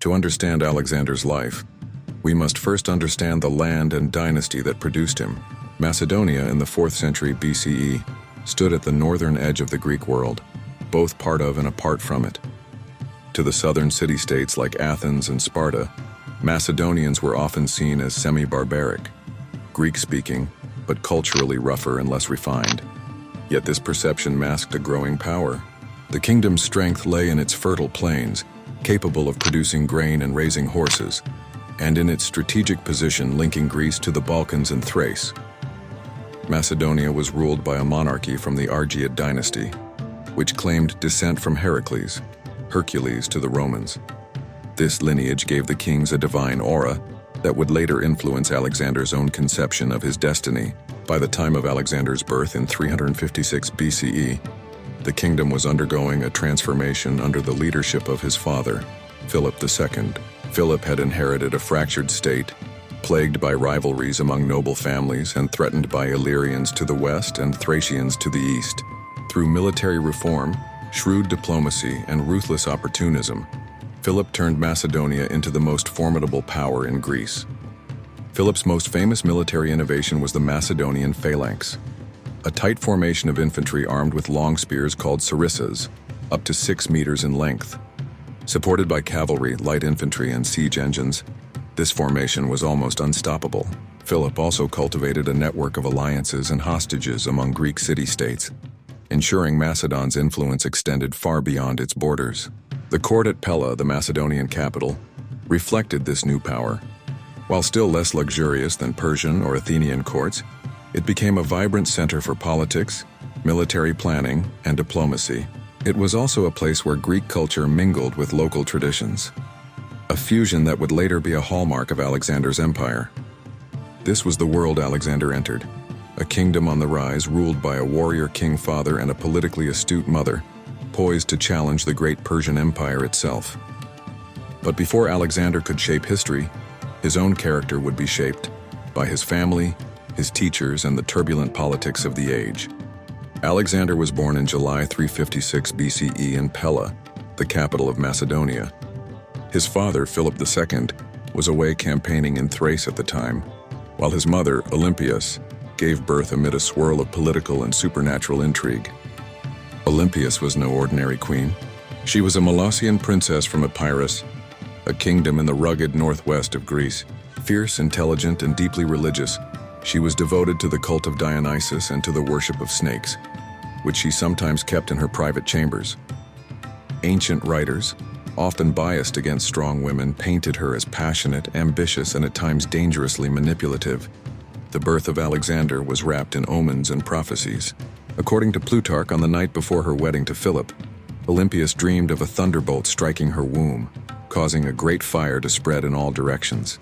To understand Alexander's life, we must first understand the land and dynasty that produced him. Macedonia in the 4th century BCE stood at the northern edge of the Greek world, both part of and apart from it. To the southern city-states like Athens and Sparta, Macedonians were often seen as semi-barbaric, Greek-speaking, but culturally rougher and less refined. Yet this perception masked a growing power. The kingdom's strength lay in its fertile plains, capable of producing grain and raising horses, and in its strategic position linking Greece to the Balkans and Thrace. Macedonia was ruled by a monarchy from the Argead dynasty, which claimed descent from Heracles to the Romans. This lineage gave the kings a divine aura that would later influence Alexander's own conception of his destiny. By the time of Alexander's birth in 356 BCE, the kingdom was undergoing a transformation under the leadership of his father, Philip II. Philip had inherited a fractured state, plagued by rivalries among noble families and threatened by Illyrians to the west and Thracians to the east. Through military reform, shrewd diplomacy, and ruthless opportunism, Philip turned Macedonia into the most formidable power in Greece. Philip's most famous military innovation was the Macedonian phalanx, a tight formation of infantry armed with long spears called sarissas, up to 6 meters in length. Supported by cavalry, light infantry, and siege engines, this formation was almost unstoppable. Philip also cultivated a network of alliances and hostages among Greek city-states, ensuring Macedon's influence extended far beyond its borders. The court at Pella, the Macedonian capital, reflected this new power. While still less luxurious than Persian or Athenian courts, it became a vibrant center for politics, military planning, and diplomacy. It was also a place where Greek culture mingled with local traditions, a fusion that would later be a hallmark of Alexander's empire. This was the world Alexander entered, a kingdom on the rise ruled by a warrior king father and a politically astute mother, poised to challenge the great Persian Empire itself. But before Alexander could shape history, his own character would be shaped by his family, his teachers, and the turbulent politics of the age. Alexander was born in July 356 BCE in Pella, the capital of Macedonia. His father, Philip II, was away campaigning in Thrace at the time, while his mother, Olympias, gave birth amid a swirl of political and supernatural intrigue. Olympias was no ordinary queen. She was a Molossian princess from Epirus, a kingdom in the rugged northwest of Greece. Fierce, intelligent, and deeply religious, she was devoted to the cult of Dionysus and to the worship of snakes, which she sometimes kept in her private chambers. Ancient writers, often biased against strong women, painted her as passionate, ambitious, and at times dangerously manipulative. The birth of Alexander was wrapped in omens and prophecies. According to Plutarch, on the night before her wedding to Philip, Olympias dreamed of a thunderbolt striking her womb, causing a great fire to spread in all directions.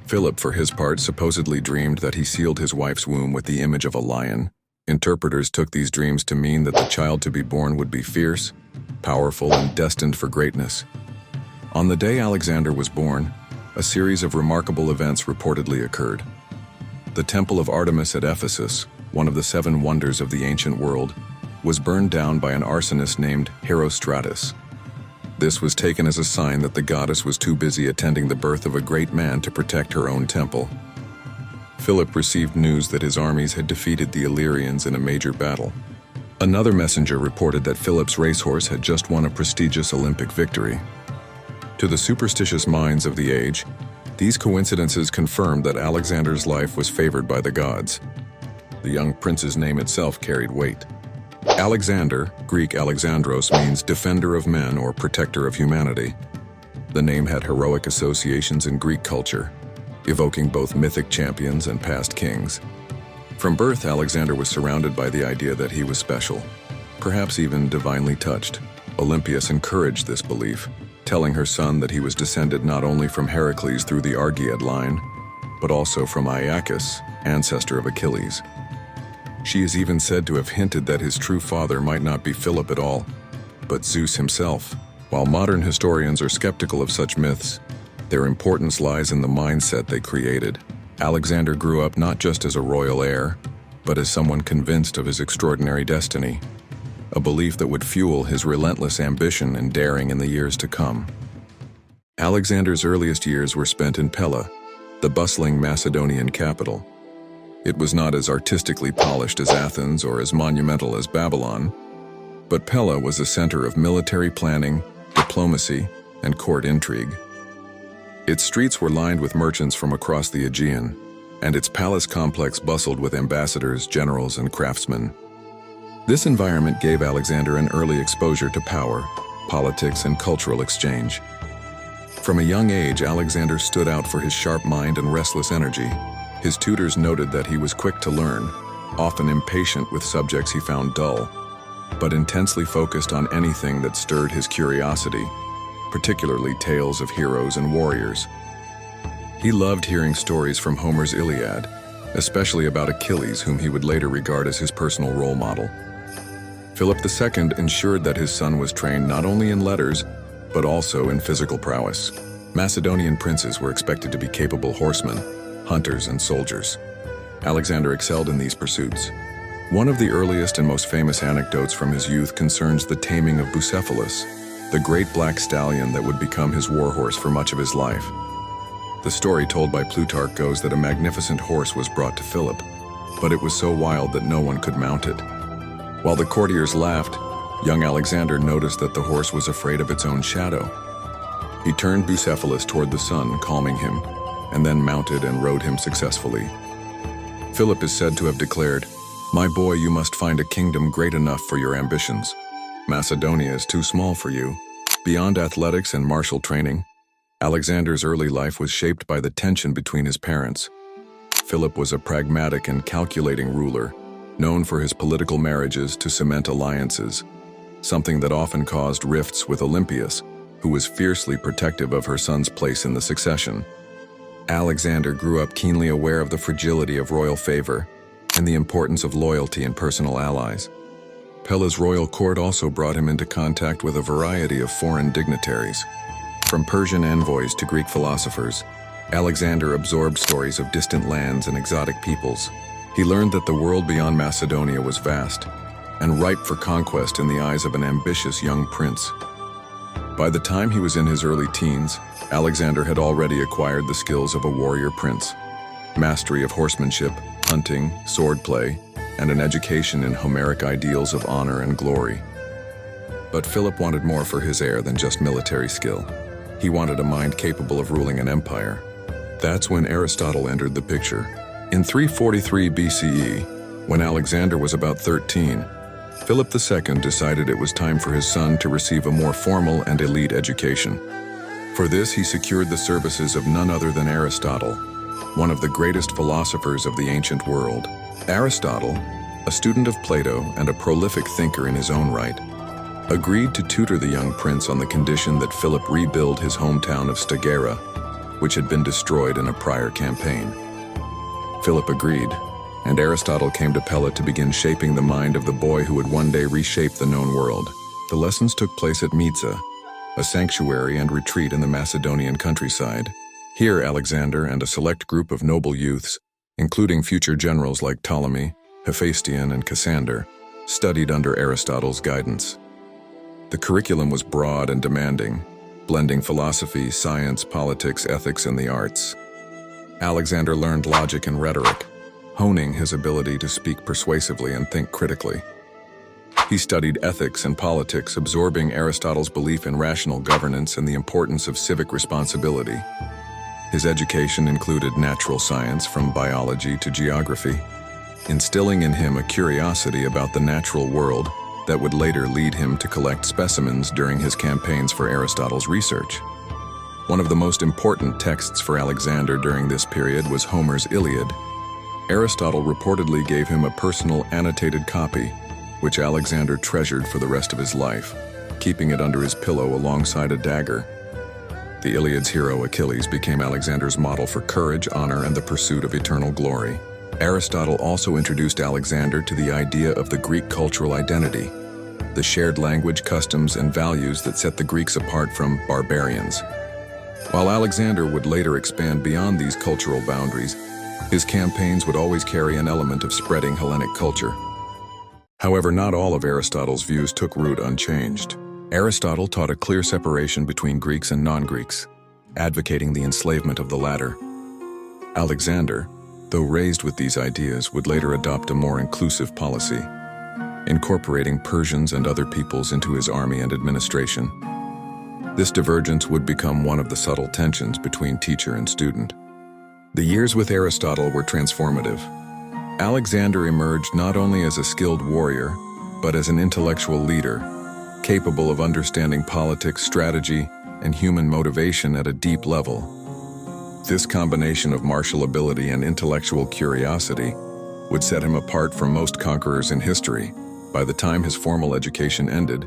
Philip, for his part, supposedly dreamed that he sealed his wife's womb with the image of a lion. Interpreters took these dreams to mean that the child to be born would be fierce, powerful, and destined for greatness. On the day Alexander was born, a series of remarkable events reportedly occurred. The Temple of Artemis at Ephesus, one of the 7 wonders of the ancient world, was burned down by an arsonist named Herostratus. This was taken as a sign that the goddess was too busy attending the birth of a great man to protect her own temple. Philip received news that his armies had defeated the Illyrians in a major battle. Another messenger reported that Philip's racehorse had just won a prestigious Olympic victory. To the superstitious minds of the age, these coincidences confirmed that Alexander's life was favored by the gods. The young prince's name itself carried weight. Alexander, Greek Alexandros, means defender of men or protector of humanity. The name had heroic associations in Greek culture, evoking both mythic champions and past kings. From birth, Alexander was surrounded by the idea that he was special, perhaps even divinely touched. Olympias encouraged this belief, telling her son that he was descended not only from Heracles through the Argead line, but also from Aeacus, ancestor of Achilles. She is even said to have hinted that his true father might not be Philip at all, but Zeus himself. While modern historians are skeptical of such myths, their importance lies in the mindset they created. Alexander grew up not just as a royal heir, but as someone convinced of his extraordinary destiny, a belief that would fuel his relentless ambition and daring in the years to come. Alexander's earliest years were spent in Pella, the bustling Macedonian capital. It was not as artistically polished as Athens or as monumental as Babylon, but Pella was a center of military planning, diplomacy, and court intrigue. Its streets were lined with merchants from across the Aegean, and its palace complex bustled with ambassadors, generals, and craftsmen. This environment gave Alexander an early exposure to power, politics, and cultural exchange. From a young age, Alexander stood out for his sharp mind and restless energy. His tutors noted that he was quick to learn, often impatient with subjects he found dull, but intensely focused on anything that stirred his curiosity, particularly tales of heroes and warriors. He loved hearing stories from Homer's Iliad, especially about Achilles, whom he would later regard as his personal role model. Philip II ensured that his son was trained not only in letters, but also in physical prowess. Macedonian princes were expected to be capable horsemen, hunters, and soldiers. Alexander excelled in these pursuits. One of the earliest and most famous anecdotes from his youth concerns the taming of Bucephalus, the great black stallion that would become his warhorse for much of his life. The story told by Plutarch goes that a magnificent horse was brought to Philip, but it was so wild that no one could mount it. While the courtiers laughed, young Alexander noticed that the horse was afraid of its own shadow. He turned Bucephalus toward the sun, calming him, and then mounted and rode him successfully. Philip is said to have declared, "My boy, you must find a kingdom great enough for your ambitions. Macedonia is too small for you." Beyond athletics and martial training, Alexander's early life was shaped by the tension between his parents. Philip was a pragmatic and calculating ruler, known for his political marriages to cement alliances, something that often caused rifts with Olympias, who was fiercely protective of her son's place in the succession. Alexander grew up keenly aware of the fragility of royal favor and the importance of loyalty and personal allies. Pella's royal court also brought him into contact with a variety of foreign dignitaries. From Persian envoys to Greek philosophers, Alexander absorbed stories of distant lands and exotic peoples. He learned that the world beyond Macedonia was vast and ripe for conquest in the eyes of an ambitious young prince. By the time he was in his early teens, Alexander had already acquired the skills of a warrior prince, mastery of horsemanship, hunting, swordplay, and an education in Homeric ideals of honor and glory. But Philip wanted more for his heir than just military skill. He wanted a mind capable of ruling an empire. That's when Aristotle entered the picture. In 343 BCE, when Alexander was about 13, Philip II decided it was time for his son to receive a more formal and elite education. For this, he secured the services of none other than Aristotle, one of the greatest philosophers of the ancient world. Aristotle, a student of Plato and a prolific thinker in his own right, agreed to tutor the young prince on the condition that Philip rebuild his hometown of Stagira, which had been destroyed in a prior campaign. Philip agreed, and Aristotle came to Pella to begin shaping the mind of the boy who would one day reshape the known world. The lessons took place at Mytsa, a sanctuary and retreat in the Macedonian countryside. Here, Alexander and a select group of noble youths, including future generals like Ptolemy, Hephaestion, and Cassander, studied under Aristotle's guidance. The curriculum was broad and demanding, blending philosophy, science, politics, ethics, and the arts. Alexander learned logic and rhetoric, honing his ability to speak persuasively and think critically. He studied ethics and politics, absorbing Aristotle's belief in rational governance and the importance of civic responsibility. His education included natural science from biology to geography, instilling in him a curiosity about the natural world that would later lead him to collect specimens during his campaigns for Aristotle's research. One of the most important texts for Alexander during this period was Homer's Iliad. Aristotle reportedly gave him a personal annotated copy, which Alexander treasured for the rest of his life, keeping it under his pillow alongside a dagger. The Iliad's hero Achilles became Alexander's model for courage, honor, and the pursuit of eternal glory. Aristotle also introduced Alexander to the idea of the Greek cultural identity, the shared language, customs, and values that set the Greeks apart from barbarians. While Alexander would later expand beyond these cultural boundaries, his campaigns would always carry an element of spreading Hellenic culture. However, not all of Aristotle's views took root unchanged. Aristotle taught a clear separation between Greeks and non-Greeks. advocating the enslavement of the latter. Alexander, though raised with these ideas, would later adopt a more inclusive policy, incorporating Persians and other peoples into his army and administration. This divergence would become one of the subtle tensions between teacher and student. The years with Aristotle were transformative. Alexander emerged not only as a skilled warrior, but as an intellectual leader, capable of understanding politics, strategy, and human motivation at a deep level. This combination of martial ability and intellectual curiosity would set him apart from most conquerors in history. By the time his formal education ended,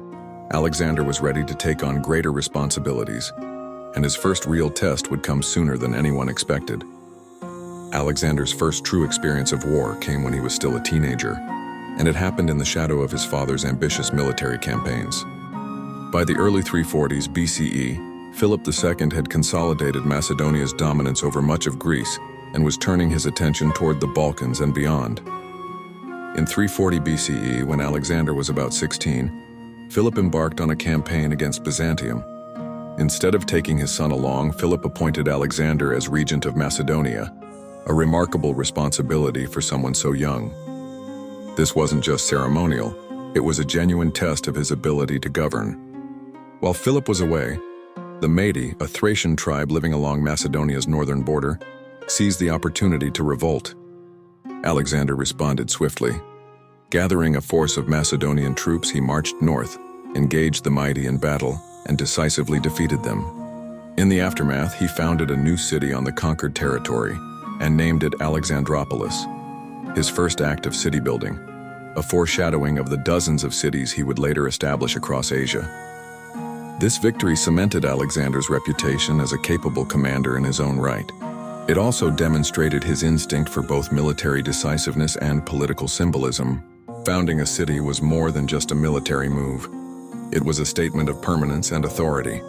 Alexander was ready to take on greater responsibilities, and his first real test would come sooner than anyone expected. Alexander's first true experience of war came when he was still a teenager, and it happened in the shadow of his father's ambitious military campaigns. By the early 340s BCE, Philip II had consolidated Macedonia's dominance over much of Greece and was turning his attention toward the Balkans and beyond. In 340 BCE, when Alexander was about 16, Philip embarked on a campaign against Byzantium. Instead of taking his son along, Philip appointed Alexander as regent of Macedonia, a remarkable responsibility for someone so young. This wasn't just ceremonial, it was a genuine test of his ability to govern. While Philip was away, the Mede, a Thracian tribe living along Macedonia's northern border, seized the opportunity to revolt. Alexander responded swiftly. Gathering a force of Macedonian troops, he marched north, engaged the Mede in battle, and decisively defeated them. In the aftermath, he founded a new city on the conquered territory and named it Alexandropolis, his first act of city building, a foreshadowing of the dozens of cities he would later establish across Asia. This victory cemented Alexander's reputation as a capable commander in his own right. It also demonstrated his instinct for both military decisiveness and political symbolism. Founding a city was more than just a military move. It was a statement of permanence and authority.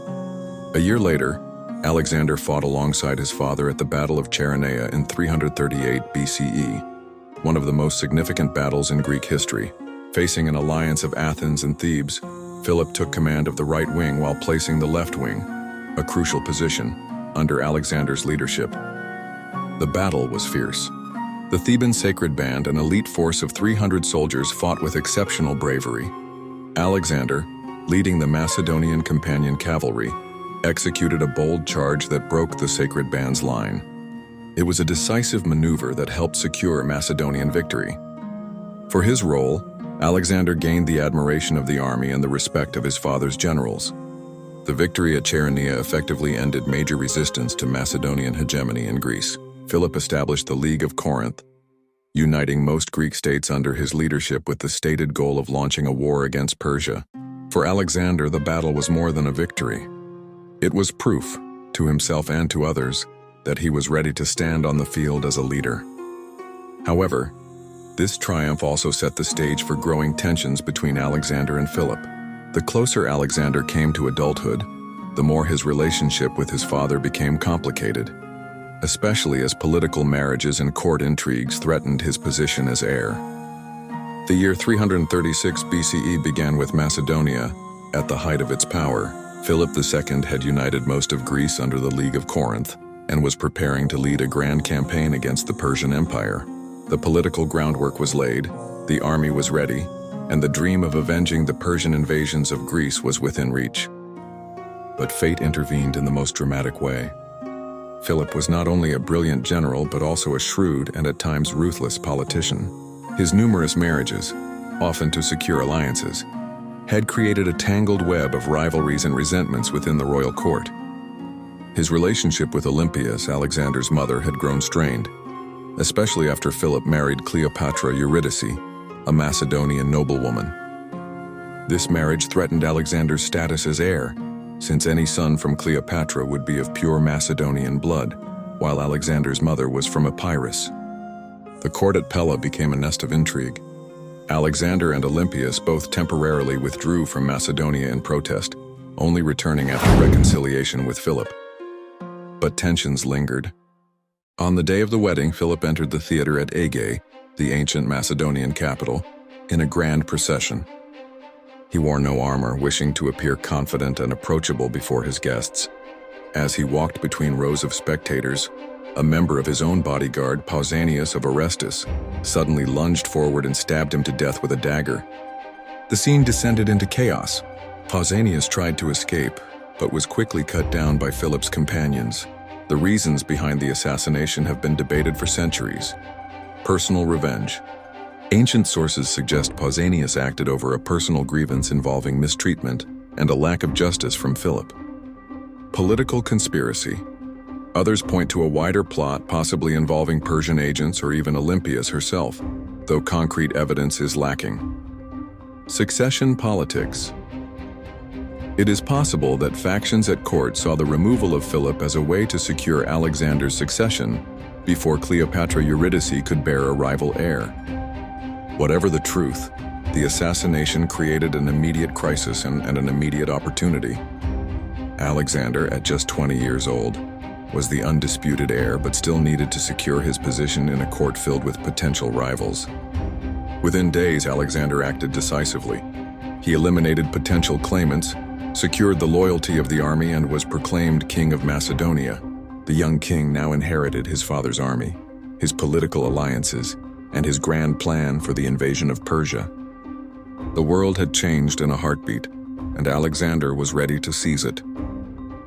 A year later, Alexander fought alongside his father at the Battle of Chaeronea in 338 BCE, one of the most significant battles in Greek history. Facing an alliance of Athens and Thebes, Philip took command of the right wing while placing the left wing, a crucial position, under Alexander's leadership. The battle was fierce. The Theban sacred band, an elite force of 300 soldiers, fought with exceptional bravery. Alexander, leading the Macedonian companion cavalry, executed a bold charge that broke the sacred band's line. It was a decisive maneuver that helped secure Macedonian victory. For his role, Alexander gained the admiration of the army and the respect of his father's generals. The victory at Chaeronea effectively ended major resistance to Macedonian hegemony in Greece. Philip established the League of Corinth, uniting most Greek states under his leadership with the stated goal of launching a war against Persia. For Alexander, the battle was more than a victory. It was proof, to himself and to others, that he was ready to stand on the field as a leader. However, this triumph also set the stage for growing tensions between Alexander and Philip. The closer Alexander came to adulthood, the more his relationship with his father became complicated, especially as political marriages and court intrigues threatened his position as heir. The year 336 BCE began with Macedonia at the height of its power. Philip II had united most of Greece under the League of Corinth and was preparing to lead a grand campaign against the Persian Empire. The political groundwork was laid, the army was ready, and the dream of avenging the Persian invasions of Greece was within reach. But fate intervened in the most dramatic way. Philip was not only a brilliant general but also a shrewd and at times ruthless politician. His numerous marriages, often to secure alliances, had created a tangled web of rivalries and resentments within the royal court. His relationship with Olympias, Alexander's mother, had grown strained, especially after Philip married Cleopatra Eurydice, a Macedonian noblewoman. This marriage threatened Alexander's status as heir, since any son from Cleopatra would be of pure Macedonian blood, while Alexander's mother was from Epirus. The court at Pella became a nest of intrigue. Alexander and Olympias both temporarily withdrew from Macedonia in protest, only returning after reconciliation with Philip. But tensions lingered. On the day of the wedding, Philip entered the theater at Aegae, the ancient Macedonian capital, in a grand procession. He wore no armor, wishing to appear confident and approachable before his guests. As he walked between rows of spectators, a member of his own bodyguard, Pausanias of Orestis, suddenly lunged forward and stabbed him to death with a dagger. The scene descended into chaos. Pausanias tried to escape, but was quickly cut down by Philip's companions. The reasons behind the assassination have been debated for centuries. Personal revenge. Ancient sources suggest Pausanias acted over a personal grievance involving mistreatment and a lack of justice from Philip. Political conspiracy. Others point to a wider plot possibly involving Persian agents or even Olympias herself, though concrete evidence is lacking. Succession politics. It is possible that factions at court saw the removal of Philip as a way to secure Alexander's succession before Cleopatra Eurydice could bear a rival heir. Whatever the truth, the assassination created an immediate crisis and an immediate opportunity. Alexander, at just 20 years old, was the undisputed heir but still needed to secure his position in a court filled with potential rivals. Within days, Alexander acted decisively. He eliminated potential claimants, secured the loyalty of the army, and was proclaimed King of Macedonia. The young king now inherited his father's army, his political alliances, and his grand plan for the invasion of Persia. The world had changed in a heartbeat, and Alexander was ready to seize it.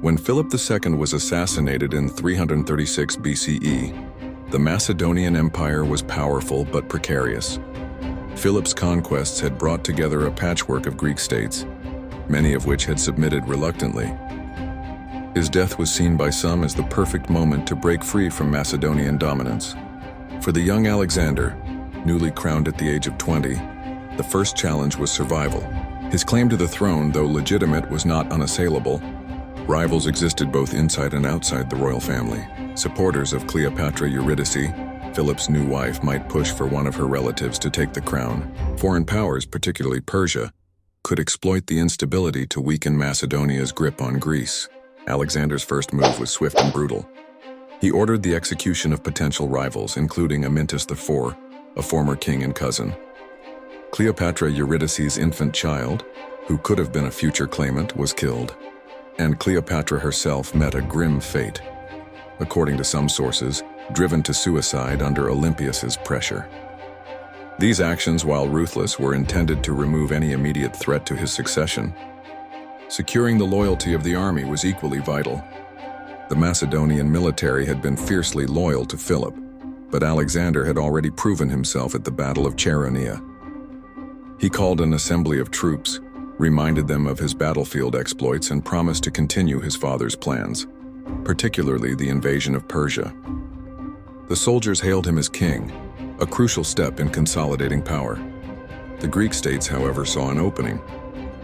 When Philip II was assassinated in 336 BCE, the Macedonian Empire was powerful but precarious. Philip's conquests had brought together a patchwork of Greek states, many of which had submitted reluctantly. His death was seen by some as the perfect moment to break free from Macedonian dominance. For the young Alexander, newly crowned at the age of 20, the first challenge was survival. His claim to the throne, though legitimate, was not unassailable. Rivals existed both inside and outside the royal family. Supporters of Cleopatra Eurydice, Philip's new wife, might push for one of her relatives to take the crown. Foreign powers, particularly Persia, could exploit the instability to weaken Macedonia's grip on Greece. Alexander's first move was swift and brutal. He ordered the execution of potential rivals, including Amyntas IV, a former king and cousin. Cleopatra Eurydice's infant child, who could have been a future claimant, was killed, and Cleopatra herself met a grim fate, according to some sources, driven to suicide under Olympias's pressure. These actions, while ruthless, were intended to remove any immediate threat to his succession. Securing the loyalty of the army was equally vital. The Macedonian military had been fiercely loyal to Philip, but Alexander had already proven himself at the Battle of Chaeronea. He called an assembly of troops, reminded them of his battlefield exploits, and promised to continue his father's plans, particularly the invasion of Persia. The soldiers hailed him as king, a crucial step in consolidating power. The Greek states, however, saw an opening.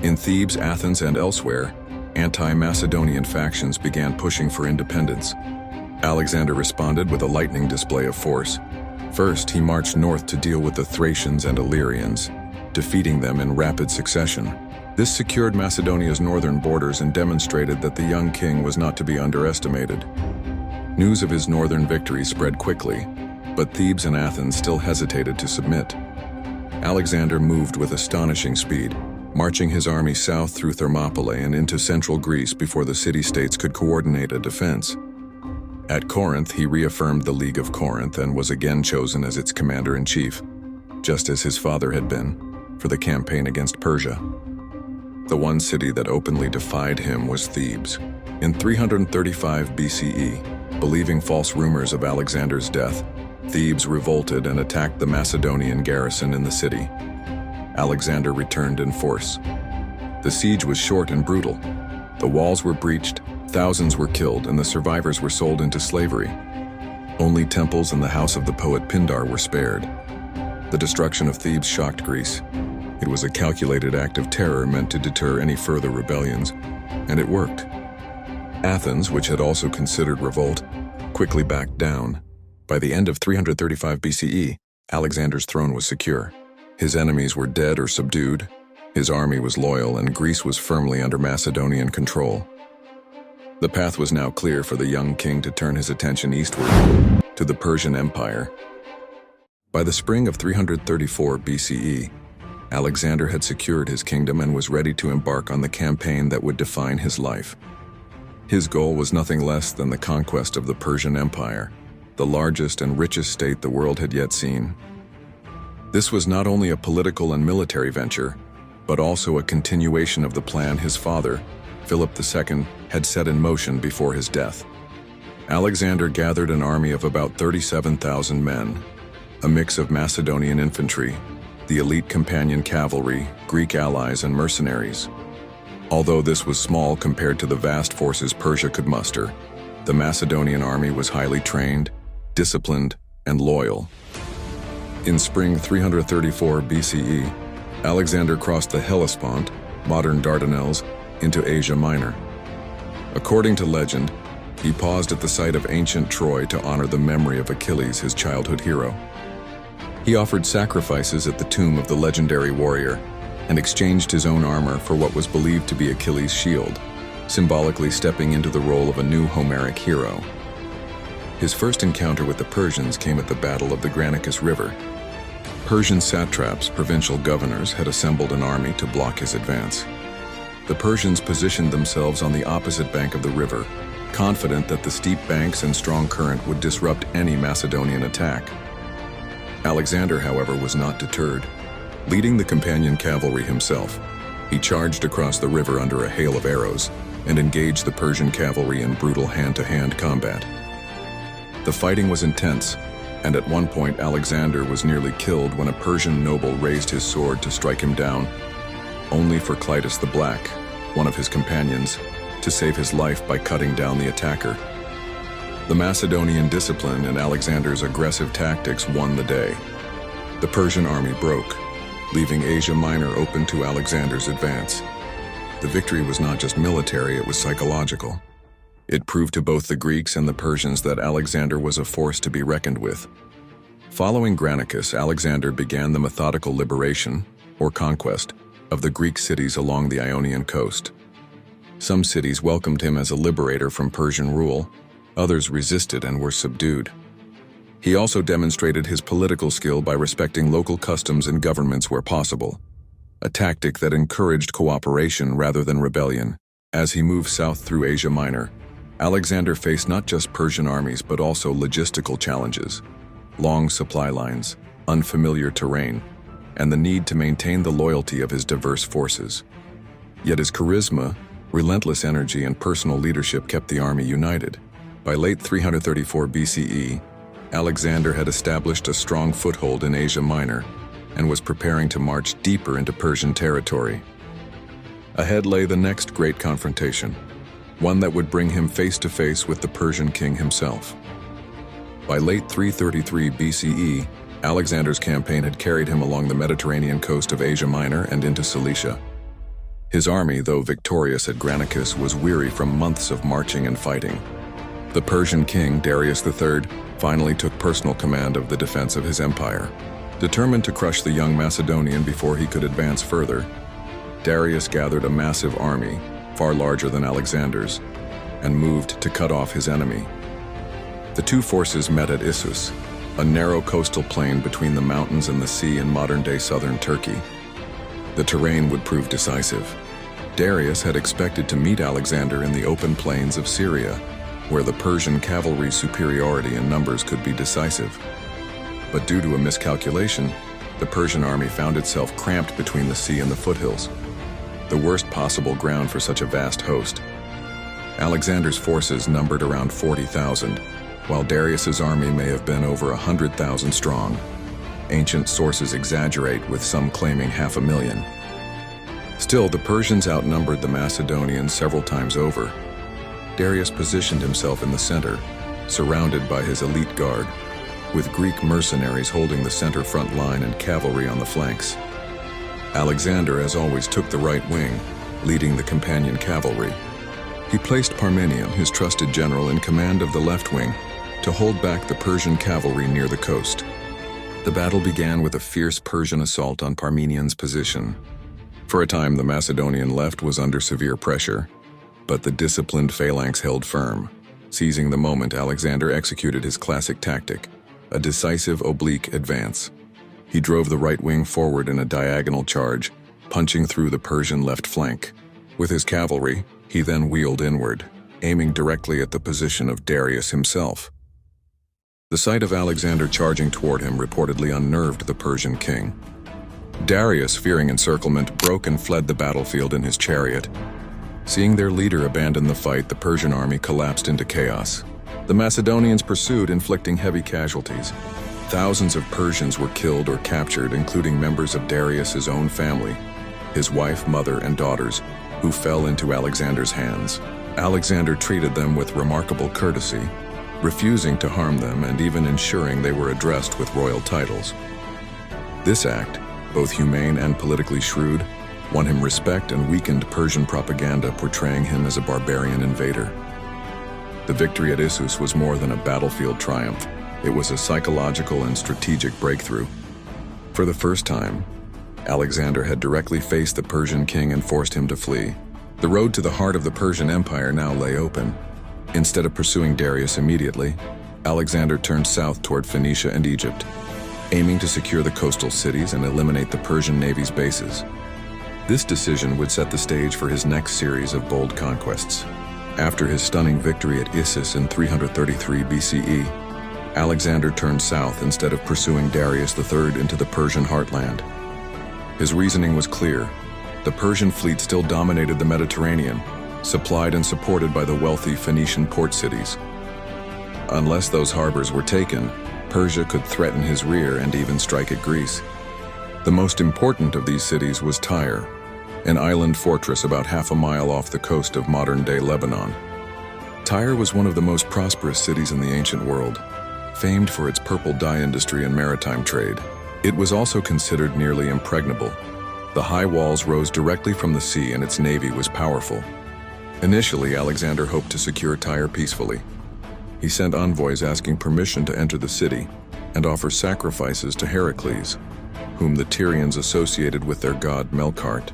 In Thebes, Athens, and elsewhere, anti-Macedonian factions began pushing for independence. Alexander responded with a lightning display of force. First, he marched north to deal with the Thracians and Illyrians, defeating them in rapid succession. This secured Macedonia's northern borders and demonstrated that the young king was not to be underestimated. News of his northern victory spread quickly, but Thebes and Athens still hesitated to submit. Alexander moved with astonishing speed, marching his army south through Thermopylae and into central Greece before the city-states could coordinate a defense. At Corinth, he reaffirmed the League of Corinth and was again chosen as its commander-in-chief, just as his father had been, for the campaign against Persia. The one city that openly defied him was Thebes. In 335 BCE, believing false rumors of Alexander's death, Thebes revolted and attacked the Macedonian garrison in the city. Alexander returned in force. The siege was short and brutal. The walls were breached, thousands were killed, and the survivors were sold into slavery. Only temples and the house of the poet Pindar were spared. The destruction of Thebes shocked Greece. It was a calculated act of terror meant to deter any further rebellions, and it worked. Athens, which had also considered revolt, quickly backed down. By the end of 335 BCE, Alexander's throne was secure. His enemies were dead or subdued, his army was loyal, and Greece was firmly under Macedonian control. The path was now clear for the young king to turn his attention eastward, to the Persian Empire. By the spring of 334 BCE, Alexander had secured his kingdom and was ready to embark on the campaign that would define his life. His goal was nothing less than the conquest of the Persian Empire, the largest and richest state the world had yet seen. This was not only a political and military venture, but also a continuation of the plan his father, Philip II, had set in motion before his death. Alexander gathered an army of about 37,000 men, a mix of Macedonian infantry, the elite companion cavalry, Greek allies, and mercenaries. Although this was small compared to the vast forces Persia could muster, the Macedonian army was highly trained, disciplined, and loyal. In spring 334 BCE, Alexander crossed the Hellespont, modern Dardanelles, into Asia Minor. According to legend, he paused at the site of ancient Troy to honor the memory of Achilles, his childhood hero. He offered sacrifices at the tomb of the legendary warrior and exchanged his own armor for what was believed to be Achilles' shield, symbolically stepping into the role of a new Homeric hero. His first encounter with the Persians came at the Battle of the Granicus River. Persian satraps, provincial governors, had assembled an army to block his advance. The Persians positioned themselves on the opposite bank of the river, confident that the steep banks and strong current would disrupt any Macedonian attack. Alexander, however, was not deterred. Leading the companion cavalry himself, he charged across the river under a hail of arrows and engaged the Persian cavalry in brutal hand-to-hand combat. The fighting was intense, and at one point Alexander was nearly killed when a Persian noble raised his sword to strike him down, only for Clitus the Black, one of his companions, to save his life by cutting down the attacker. The Macedonian discipline and Alexander's aggressive tactics won the day. The Persian army broke, leaving Asia Minor open to Alexander's advance. The victory was not just military, it was psychological. It proved to both the Greeks and the Persians that Alexander was a force to be reckoned with. Following Granicus, Alexander began the methodical liberation, or conquest, of the Greek cities along the Ionian coast. Some cities welcomed him as a liberator from Persian rule, others resisted and were subdued. He also demonstrated his political skill by respecting local customs and governments where possible, a tactic that encouraged cooperation rather than rebellion. As he moved south through Asia Minor, Alexander faced not just Persian armies but also logistical challenges, long supply lines, unfamiliar terrain, and the need to maintain the loyalty of his diverse forces. Yet his charisma, relentless energy, and personal leadership kept the army united. By late 334 BCE, Alexander had established a strong foothold in Asia Minor and was preparing to march deeper into Persian territory. Ahead lay the next great confrontation, one that would bring him face to face with the Persian king himself. By late 333 BCE, Alexander's campaign had carried him along the Mediterranean coast of Asia Minor and into Cilicia. His army, though victorious at Granicus, was weary from months of marching and fighting. The Persian king, Darius III, finally took personal command of the defense of his empire. Determined to crush the young Macedonian before he could advance further, Darius gathered a massive army, far larger than Alexander's, and moved to cut off his enemy. The two forces met at Issus, a narrow coastal plain between the mountains and the sea in modern-day southern Turkey. The terrain would prove decisive. Darius had expected to meet Alexander in the open plains of Syria, where the Persian cavalry's superiority in numbers could be decisive. But due to a miscalculation, the Persian army found itself cramped between the sea and the foothills, the worst possible ground for such a vast host. Alexander's forces numbered around 40,000, while Darius's army may have been over 100,000 strong. Ancient sources exaggerate, with some claiming 500,000. Still, the Persians outnumbered the Macedonians several times over. Darius positioned himself in the center, surrounded by his elite guard, with Greek mercenaries holding the center front line and cavalry on the flanks. Alexander, as always, took the right wing, leading the companion cavalry. He placed Parmenion, his trusted general, in command of the left wing to hold back the Persian cavalry near the coast. The battle began with a fierce Persian assault on Parmenion's position. For a time, the Macedonian left was under severe pressure, but the disciplined phalanx held firm. Seizing the moment, Alexander executed his classic tactic, a decisive oblique advance. He drove the right wing forward in a diagonal charge, punching through the Persian left flank. With his cavalry, he then wheeled inward. aiming directly at the position of Darius himself. The sight of Alexander charging toward him reportedly unnerved the Persian king. Darius, fearing encirclement, broke and fled the battlefield in his chariot. Seeing their leader abandon the fight, the Persian army collapsed into chaos. The Macedonians pursued, inflicting heavy casualties. Thousands of Persians were killed or captured, including members of Darius's own family, his wife, mother, and daughters, who fell into Alexander's hands. Alexander treated them with remarkable courtesy, refusing to harm them and even ensuring they were addressed with royal titles. This act, both humane and politically shrewd, won him respect and weakened Persian propaganda portraying him as a barbarian invader. The victory at Issus was more than a battlefield triumph. It was a psychological and strategic breakthrough. For the first time, Alexander had directly faced the Persian king and forced him to flee. The road to the heart of the Persian Empire now lay open. Instead of pursuing Darius immediately, Alexander turned south toward Phoenicia and Egypt, aiming to secure the coastal cities and eliminate the Persian navy's bases. This decision would set the stage for his next series of bold conquests. After his stunning victory at Issus in 333 BCE, Alexander turned south instead of pursuing Darius III into the Persian heartland. His reasoning was clear. The Persian fleet still dominated the Mediterranean, supplied and supported by the wealthy Phoenician port cities. Unless those harbors were taken, Persia could threaten his rear and even strike at Greece. The most important of these cities was Tyre, an island fortress about half a mile off the coast of modern-day Lebanon. Tyre was one of the most prosperous cities in the ancient world, famed for its purple dye industry and maritime trade. It was also considered nearly impregnable. The high walls rose directly from the sea and its navy was powerful. Initially, Alexander hoped to secure Tyre peacefully. He sent envoys asking permission to enter the city and offer sacrifices to Heracles, whom the Tyrians associated with their god Melkart.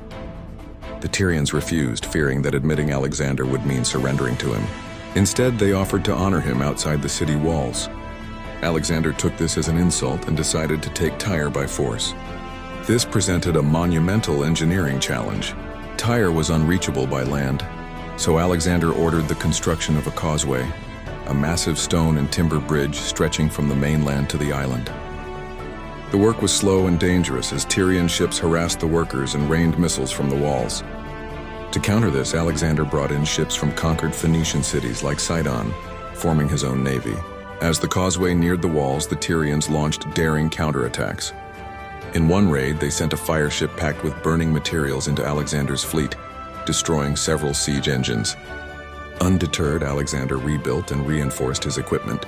The Tyrians refused, fearing that admitting Alexander would mean surrendering to him. Instead, they offered to honor him outside the city walls. Alexander took this as an insult and decided to take Tyre by force. This presented a monumental engineering challenge. Tyre was unreachable by land, so Alexander ordered the construction of a causeway, a massive stone and timber bridge stretching from the mainland to the island. The work was slow and dangerous as Tyrian ships harassed the workers and rained missiles from the walls. To counter this, Alexander brought in ships from conquered Phoenician cities like Sidon, forming his own navy. As the causeway neared the walls, the Tyrians launched daring counterattacks. In one raid, they sent a fire ship packed with burning materials into Alexander's fleet, destroying several siege engines. Undeterred, Alexander rebuilt and reinforced his equipment.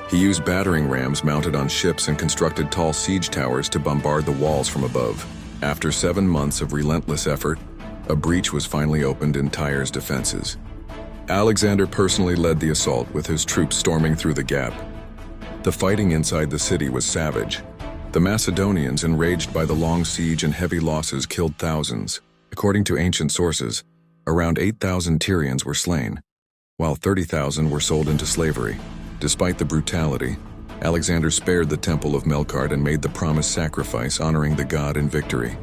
He used battering rams mounted on ships and constructed tall siege towers to bombard the walls from above. After 7 months of relentless effort, a breach was finally opened in Tyre's defenses. Alexander personally led the assault, with his troops storming through the gap. The fighting inside the city was savage. The Macedonians, enraged by the long siege and heavy losses, killed thousands. According to ancient sources, around 8,000 Tyrians were slain, while 30,000 were sold into slavery. Despite the brutality, Alexander spared the temple of Melkart and made the promised sacrifice, honoring the god in victory.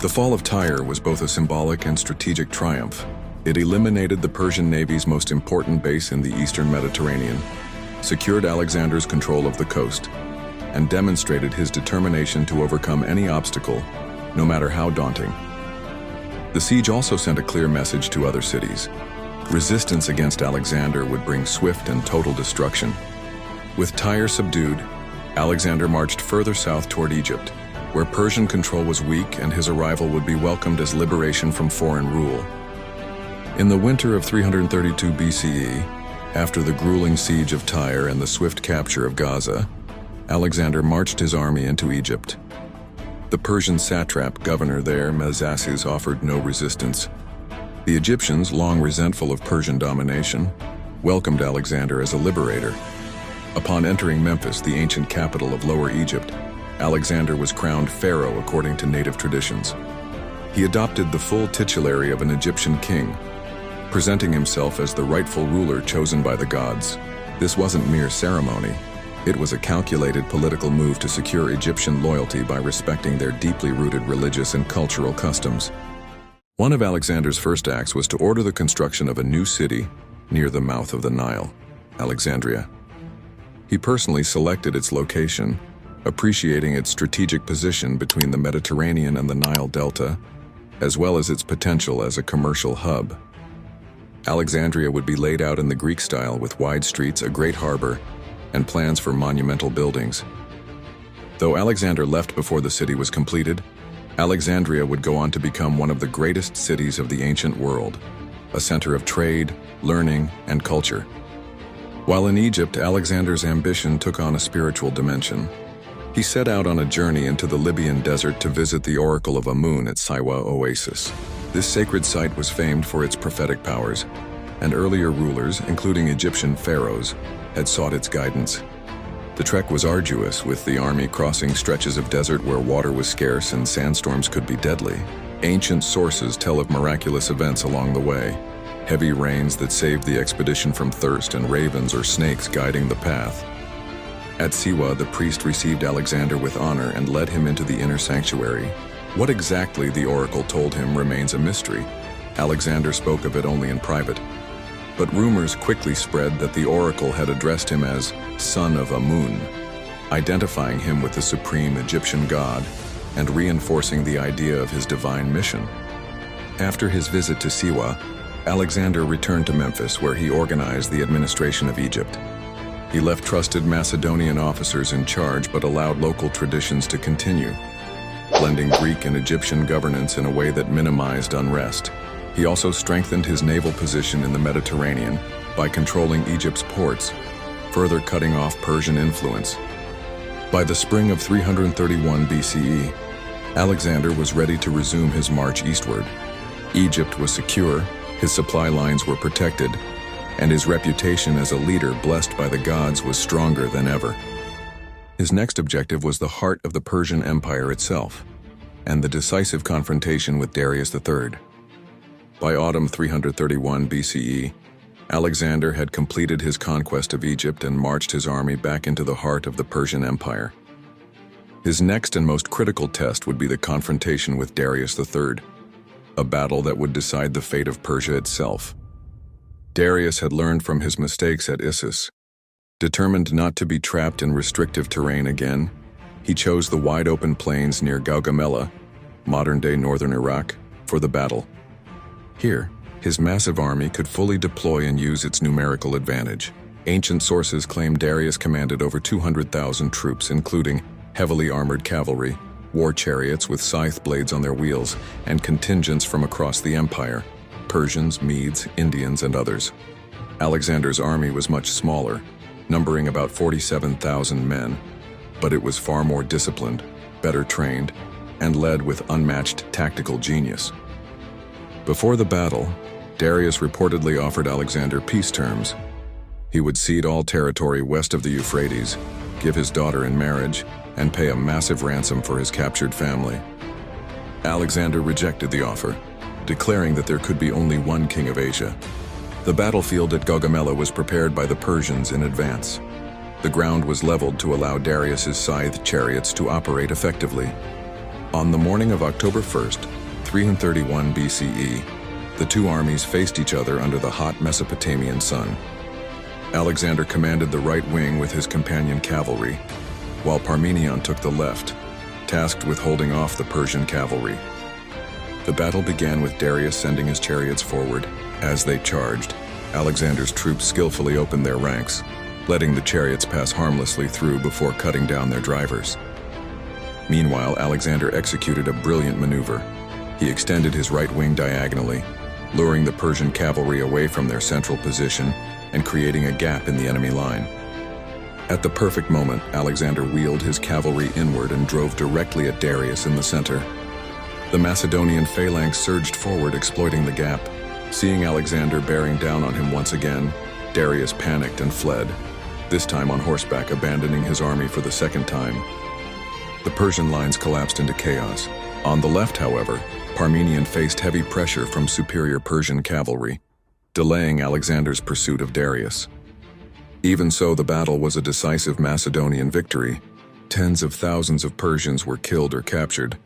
The fall of Tyre was both a symbolic and strategic triumph. It eliminated the Persian navy's most important base in the eastern Mediterranean, secured Alexander's control of the coast, and demonstrated his determination to overcome any obstacle, no matter how daunting. The siege also sent a clear message to other cities. Resistance against Alexander would bring swift and total destruction. With Tyre subdued, Alexander marched further south toward Egypt, where Persian control was weak and his arrival would be welcomed as liberation from foreign rule. In the winter of 332 BCE, after the grueling siege of Tyre and the swift capture of Gaza, Alexander marched his army into Egypt. The Persian satrap governor there, Mezases, offered no resistance. The Egyptians, long resentful of Persian domination, welcomed Alexander as a liberator. Upon entering Memphis, the ancient capital of Lower Egypt, Alexander was crowned pharaoh according to native traditions. He adopted the full titulary of an Egyptian king, presenting himself as the rightful ruler chosen by the gods. This wasn't mere ceremony. It was a calculated political move to secure Egyptian loyalty by respecting their deeply rooted religious and cultural customs. One of Alexander's first acts was to order the construction of a new city near the mouth of the Nile, Alexandria. He personally selected its location, appreciating its strategic position between the Mediterranean and the Nile Delta, as well as its potential as a commercial hub. Alexandria would be laid out in the Greek style with wide streets, a great harbor, and plans for monumental buildings. Though Alexander left before the city was completed, Alexandria would go on to become one of the greatest cities of the ancient world, a center of trade, learning, and culture. While in Egypt, Alexander's ambition took on a spiritual dimension. He set out on a journey into the Libyan desert to visit the Oracle of Amun at Siwa Oasis. This sacred site was famed for its prophetic powers, and earlier rulers, including Egyptian pharaohs, had sought its guidance. The trek was arduous, with the army crossing stretches of desert where water was scarce and sandstorms could be deadly. Ancient sources tell of miraculous events along the way, heavy rains that saved the expedition from thirst and ravens or snakes guiding the path. At Siwa, the priest received Alexander with honor and led him into the inner sanctuary. What exactly the oracle told him remains a mystery. Alexander spoke of it only in private. But rumors quickly spread that the oracle had addressed him as son of Amun, identifying him with the supreme Egyptian god and reinforcing the idea of his divine mission. After his visit to Siwa, Alexander returned to Memphis, where he organized the administration of Egypt. He left trusted Macedonian officers in charge but allowed local traditions to continue, blending Greek and Egyptian governance in a way that minimized unrest. He also strengthened his naval position in the Mediterranean by controlling Egypt's ports, further cutting off Persian influence. By the spring of 331 BCE, Alexander was ready to resume his march eastward. Egypt was secure, his supply lines were protected, and his reputation as a leader blessed by the gods was stronger than ever. His next objective was the heart of the Persian Empire itself, and the decisive confrontation with Darius III. By autumn 331 BCE, Alexander had completed his conquest of Egypt and marched his army back into the heart of the Persian Empire. His next and most critical test would be the confrontation with Darius III, a battle that would decide the fate of Persia itself. Darius had learned from his mistakes at Issus. Determined not to be trapped in restrictive terrain again, he chose the wide-open plains near Gaugamela, modern-day northern Iraq, for the battle. Here, his massive army could fully deploy and use its numerical advantage. Ancient sources claim Darius commanded over 200,000 troops, including heavily armored cavalry, war chariots with scythe blades on their wheels, and contingents from across the empire: Persians, Medes, Indians, and others. Alexander's army was much smaller, numbering about 47,000 men, but it was far more disciplined, better trained, and led with unmatched tactical genius. Before the battle, Darius reportedly offered Alexander peace terms. He would cede all territory west of the Euphrates, give his daughter in marriage, and pay a massive ransom for his captured family. Alexander rejected the offer, declaring that there could be only one king of Asia. The battlefield at Gaugamela was prepared by the Persians in advance. The ground was leveled to allow Darius's scythe chariots to operate effectively. On the morning of October 1st, 331 BCE, the two armies faced each other under the hot Mesopotamian sun. Alexander commanded the right wing with his companion cavalry, while Parmenion took the left, tasked with holding off the Persian cavalry. The battle began with Darius sending his chariots forward. As they charged, Alexander's troops skillfully opened their ranks, letting the chariots pass harmlessly through before cutting down their drivers. Meanwhile, Alexander executed a brilliant maneuver. He extended his right wing diagonally, luring the Persian cavalry away from their central position and creating a gap in the enemy line. At the perfect moment, Alexander wheeled his cavalry inward and drove directly at Darius in the center. The Macedonian phalanx surged forward, exploiting the gap. Seeing Alexander bearing down on him once again, Darius panicked and fled, this time on horseback, abandoning his army for the second time. The Persian lines collapsed into chaos. On the left, however, Parmenion faced heavy pressure from superior Persian cavalry, delaying Alexander's pursuit of Darius. Even so, the battle was a decisive Macedonian victory. Tens of thousands of Persians were killed or captured,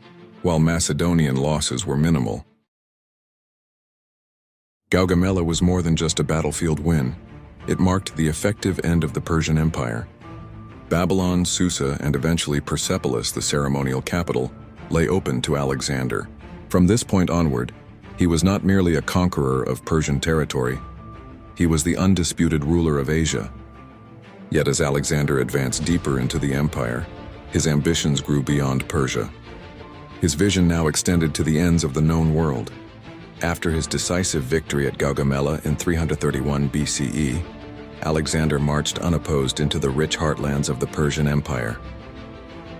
while Macedonian losses were minimal. Gaugamela was more than just a battlefield win. It marked the effective end of the Persian Empire. Babylon, Susa, and eventually Persepolis, the ceremonial capital, lay open to Alexander. From this point onward, he was not merely a conqueror of Persian territory, he was the undisputed ruler of Asia. Yet as Alexander advanced deeper into the empire, his ambitions grew beyond Persia. His vision now extended to the ends of the known world. After his decisive victory at Gaugamela in 331 BCE, Alexander marched unopposed into the rich heartlands of the Persian Empire.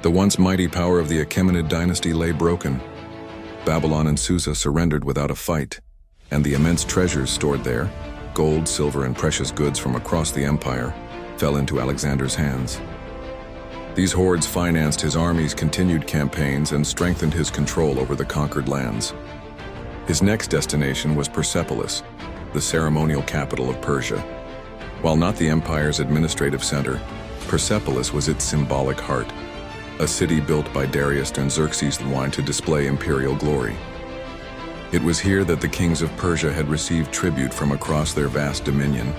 The once mighty power of the Achaemenid dynasty lay broken. Babylon and Susa surrendered without a fight, and the immense treasures stored there, gold, silver, and precious goods from across the empire, fell into Alexander's hands. These hoards financed his army's continued campaigns and strengthened his control over the conquered lands. His next destination was Persepolis, the ceremonial capital of Persia. While not the empire's administrative center, Persepolis was its symbolic heart, a city built by Darius and Xerxes I to display imperial glory. It was here that the kings of Persia had received tribute from across their vast dominion.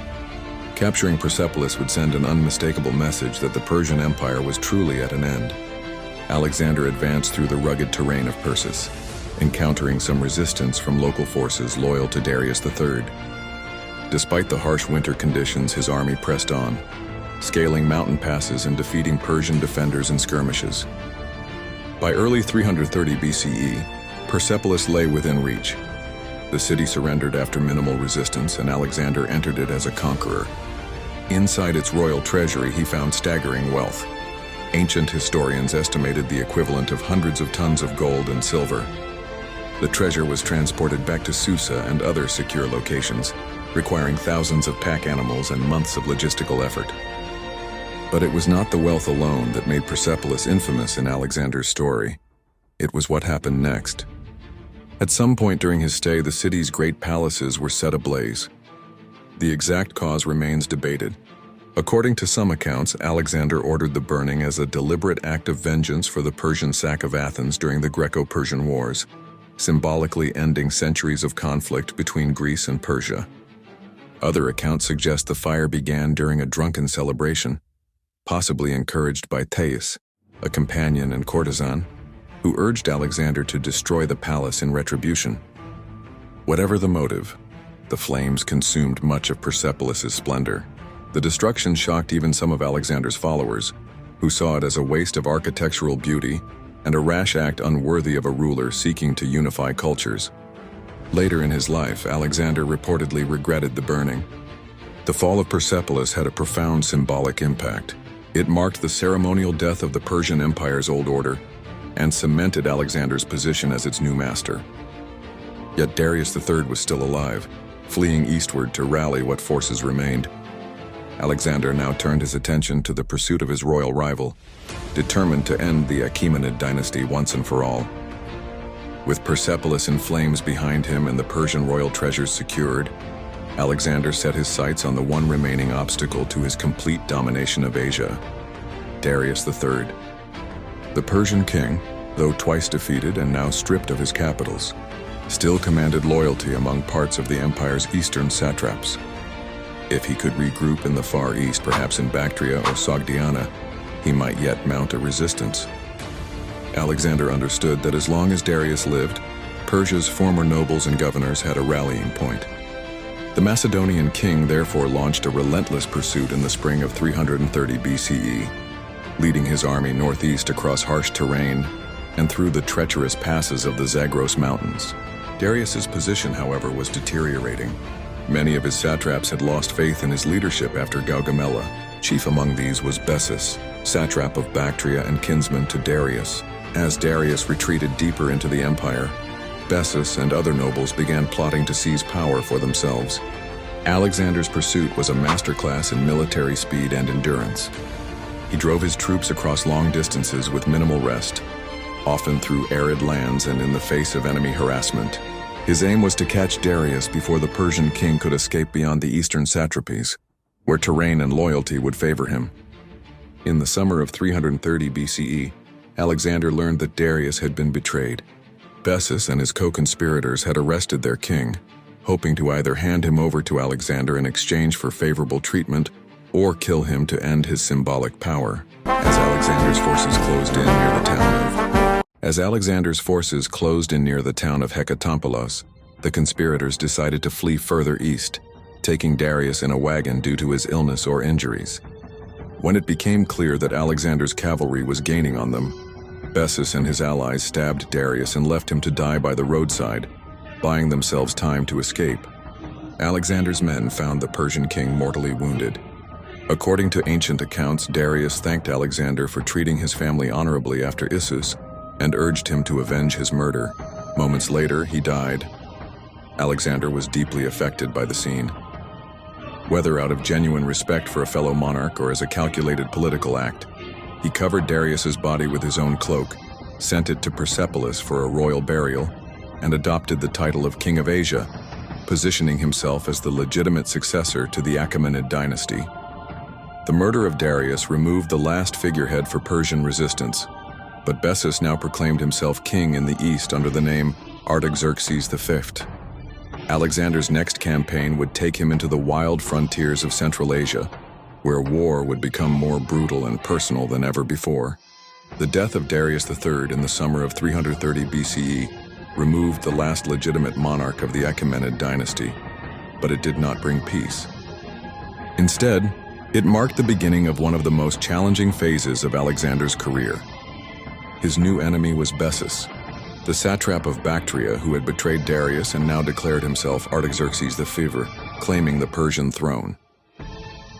Capturing Persepolis would send an unmistakable message that the Persian Empire was truly at an end. Alexander advanced through the rugged terrain of Persis, encountering some resistance from local forces loyal to Darius III. Despite the harsh winter conditions, his army pressed on, scaling mountain passes and defeating Persian defenders in skirmishes. By early 330 BCE, Persepolis lay within reach. The city surrendered after minimal resistance, and Alexander entered it as a conqueror. Inside its royal treasury, he found staggering wealth. Ancient historians estimated the equivalent of hundreds of tons of gold and silver. The treasure was transported back to Susa and other secure locations, requiring thousands of pack animals and months of logistical effort. But it was not the wealth alone that made Persepolis infamous in Alexander's story. It was what happened next. At some point during his stay, the city's great palaces were set ablaze. The exact cause remains debated. According to some accounts, Alexander ordered the burning as a deliberate act of vengeance for the Persian sack of Athens during the Greco-Persian Wars, symbolically ending centuries of conflict between Greece and Persia. Other accounts suggest the fire began during a drunken celebration, possibly encouraged by Thais, a companion and courtesan, who urged Alexander to destroy the palace in retribution. Whatever the motive, the flames consumed much of Persepolis' splendor. The destruction shocked even some of Alexander's followers, who saw it as a waste of architectural beauty and a rash act unworthy of a ruler seeking to unify cultures. Later in his life, Alexander reportedly regretted the burning. The fall of Persepolis had a profound symbolic impact. It marked the ceremonial death of the Persian Empire's old order and cemented Alexander's position as its new master. Yet Darius III was still alive, fleeing eastward to rally what forces remained. Alexander now turned his attention to the pursuit of his royal rival, determined to end the Achaemenid dynasty once and for all. With Persepolis in flames behind him and the Persian royal treasures secured, Alexander set his sights on the one remaining obstacle to his complete domination of Asia, Darius III. The Persian king, though twice defeated and now stripped of his capitals, still commanded loyalty among parts of the empire's eastern satraps. If he could regroup in the Far East, perhaps in Bactria or Sogdiana, he might yet mount a resistance. Alexander understood that as long as Darius lived, Persia's former nobles and governors had a rallying point. The Macedonian king therefore launched a relentless pursuit in the spring of 330 BCE, leading his army northeast across harsh terrain and through the treacherous passes of the Zagros Mountains. Darius's position, however, was deteriorating. Many of his satraps had lost faith in his leadership after Gaugamela. Chief among these was Bessus, satrap of Bactria and kinsman to Darius. As Darius retreated deeper into the empire, Bessus and other nobles began plotting to seize power for themselves. Alexander's pursuit was a masterclass in military speed and endurance. He drove his troops across long distances with minimal rest, often through arid lands and in the face of enemy harassment. His aim was to catch Darius before the Persian king could escape beyond the eastern satrapies, where terrain and loyalty would favor him. In the summer of 330 BCE, Alexander learned that Darius had been betrayed. Bessus and his co-conspirators had arrested their king, hoping to either hand him over to Alexander in exchange for favorable treatment or kill him to end his symbolic power. As Alexander's forces closed in near the town of Hecatompylos, the conspirators decided to flee further east, taking Darius in a wagon due to his illness or injuries. When it became clear that Alexander's cavalry was gaining on them, Bessus and his allies stabbed Darius and left him to die by the roadside, buying themselves time to escape. Alexander's men found the Persian king mortally wounded. According to ancient accounts, Darius thanked Alexander for treating his family honorably after Issus and urged him to avenge his murder. Moments later, he died. Alexander was deeply affected by the scene. Whether out of genuine respect for a fellow monarch or as a calculated political act, he covered Darius's body with his own cloak, sent it to Bucephalus for a royal burial, and adopted the title of King of Asia, positioning himself as the legitimate successor to the Achaemenid dynasty. The murder of Darius removed the last figurehead for Persian resistance, but Bessus now proclaimed himself king in the east under the name Artaxerxes V. Alexander's next campaign would take him into the wild frontiers of Central Asia, where war would become more brutal and personal than ever before. The death of Darius III in the summer of 330 BCE removed the last legitimate monarch of the Achaemenid dynasty, but it did not bring peace. Instead, it marked the beginning of one of the most challenging phases of Alexander's career. His new enemy was Bessus, the satrap of Bactria who had betrayed Darius and now declared himself Artaxerxes V, claiming the Persian throne.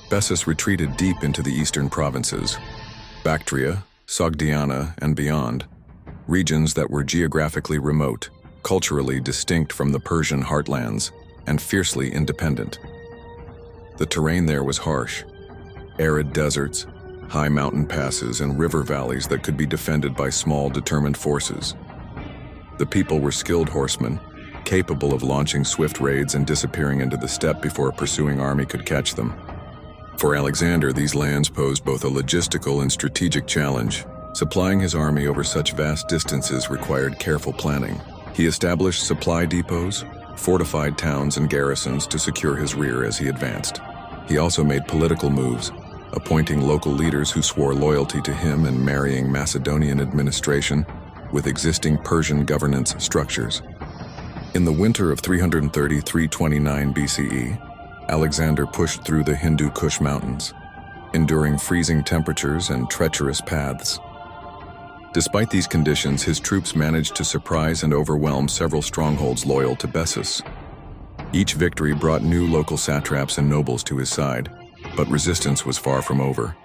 Bessus retreated deep into the eastern provinces, Bactria, Sogdiana, and beyond, regions that were geographically remote, culturally distinct from the Persian heartlands, and fiercely independent. The terrain there was harsh. Arid deserts, high mountain passes, and river valleys that could be defended by small, determined forces. The people were skilled horsemen, capable of launching swift raids and disappearing into the steppe before a pursuing army could catch them. For Alexander, these lands posed both a logistical and strategic challenge. Supplying his army over such vast distances required careful planning. He established supply depots, fortified towns and garrisons to secure his rear as he advanced. He also made political moves, appointing local leaders who swore loyalty to him and marrying Macedonian administration with existing Persian governance structures. In the winter of 330–329 BCE, Alexander pushed through the Hindu Kush mountains, enduring freezing temperatures and treacherous paths. Despite these conditions, his troops managed to surprise and overwhelm several strongholds loyal to Bessus. Each victory brought new local satraps and nobles to his side, but resistance was far from over.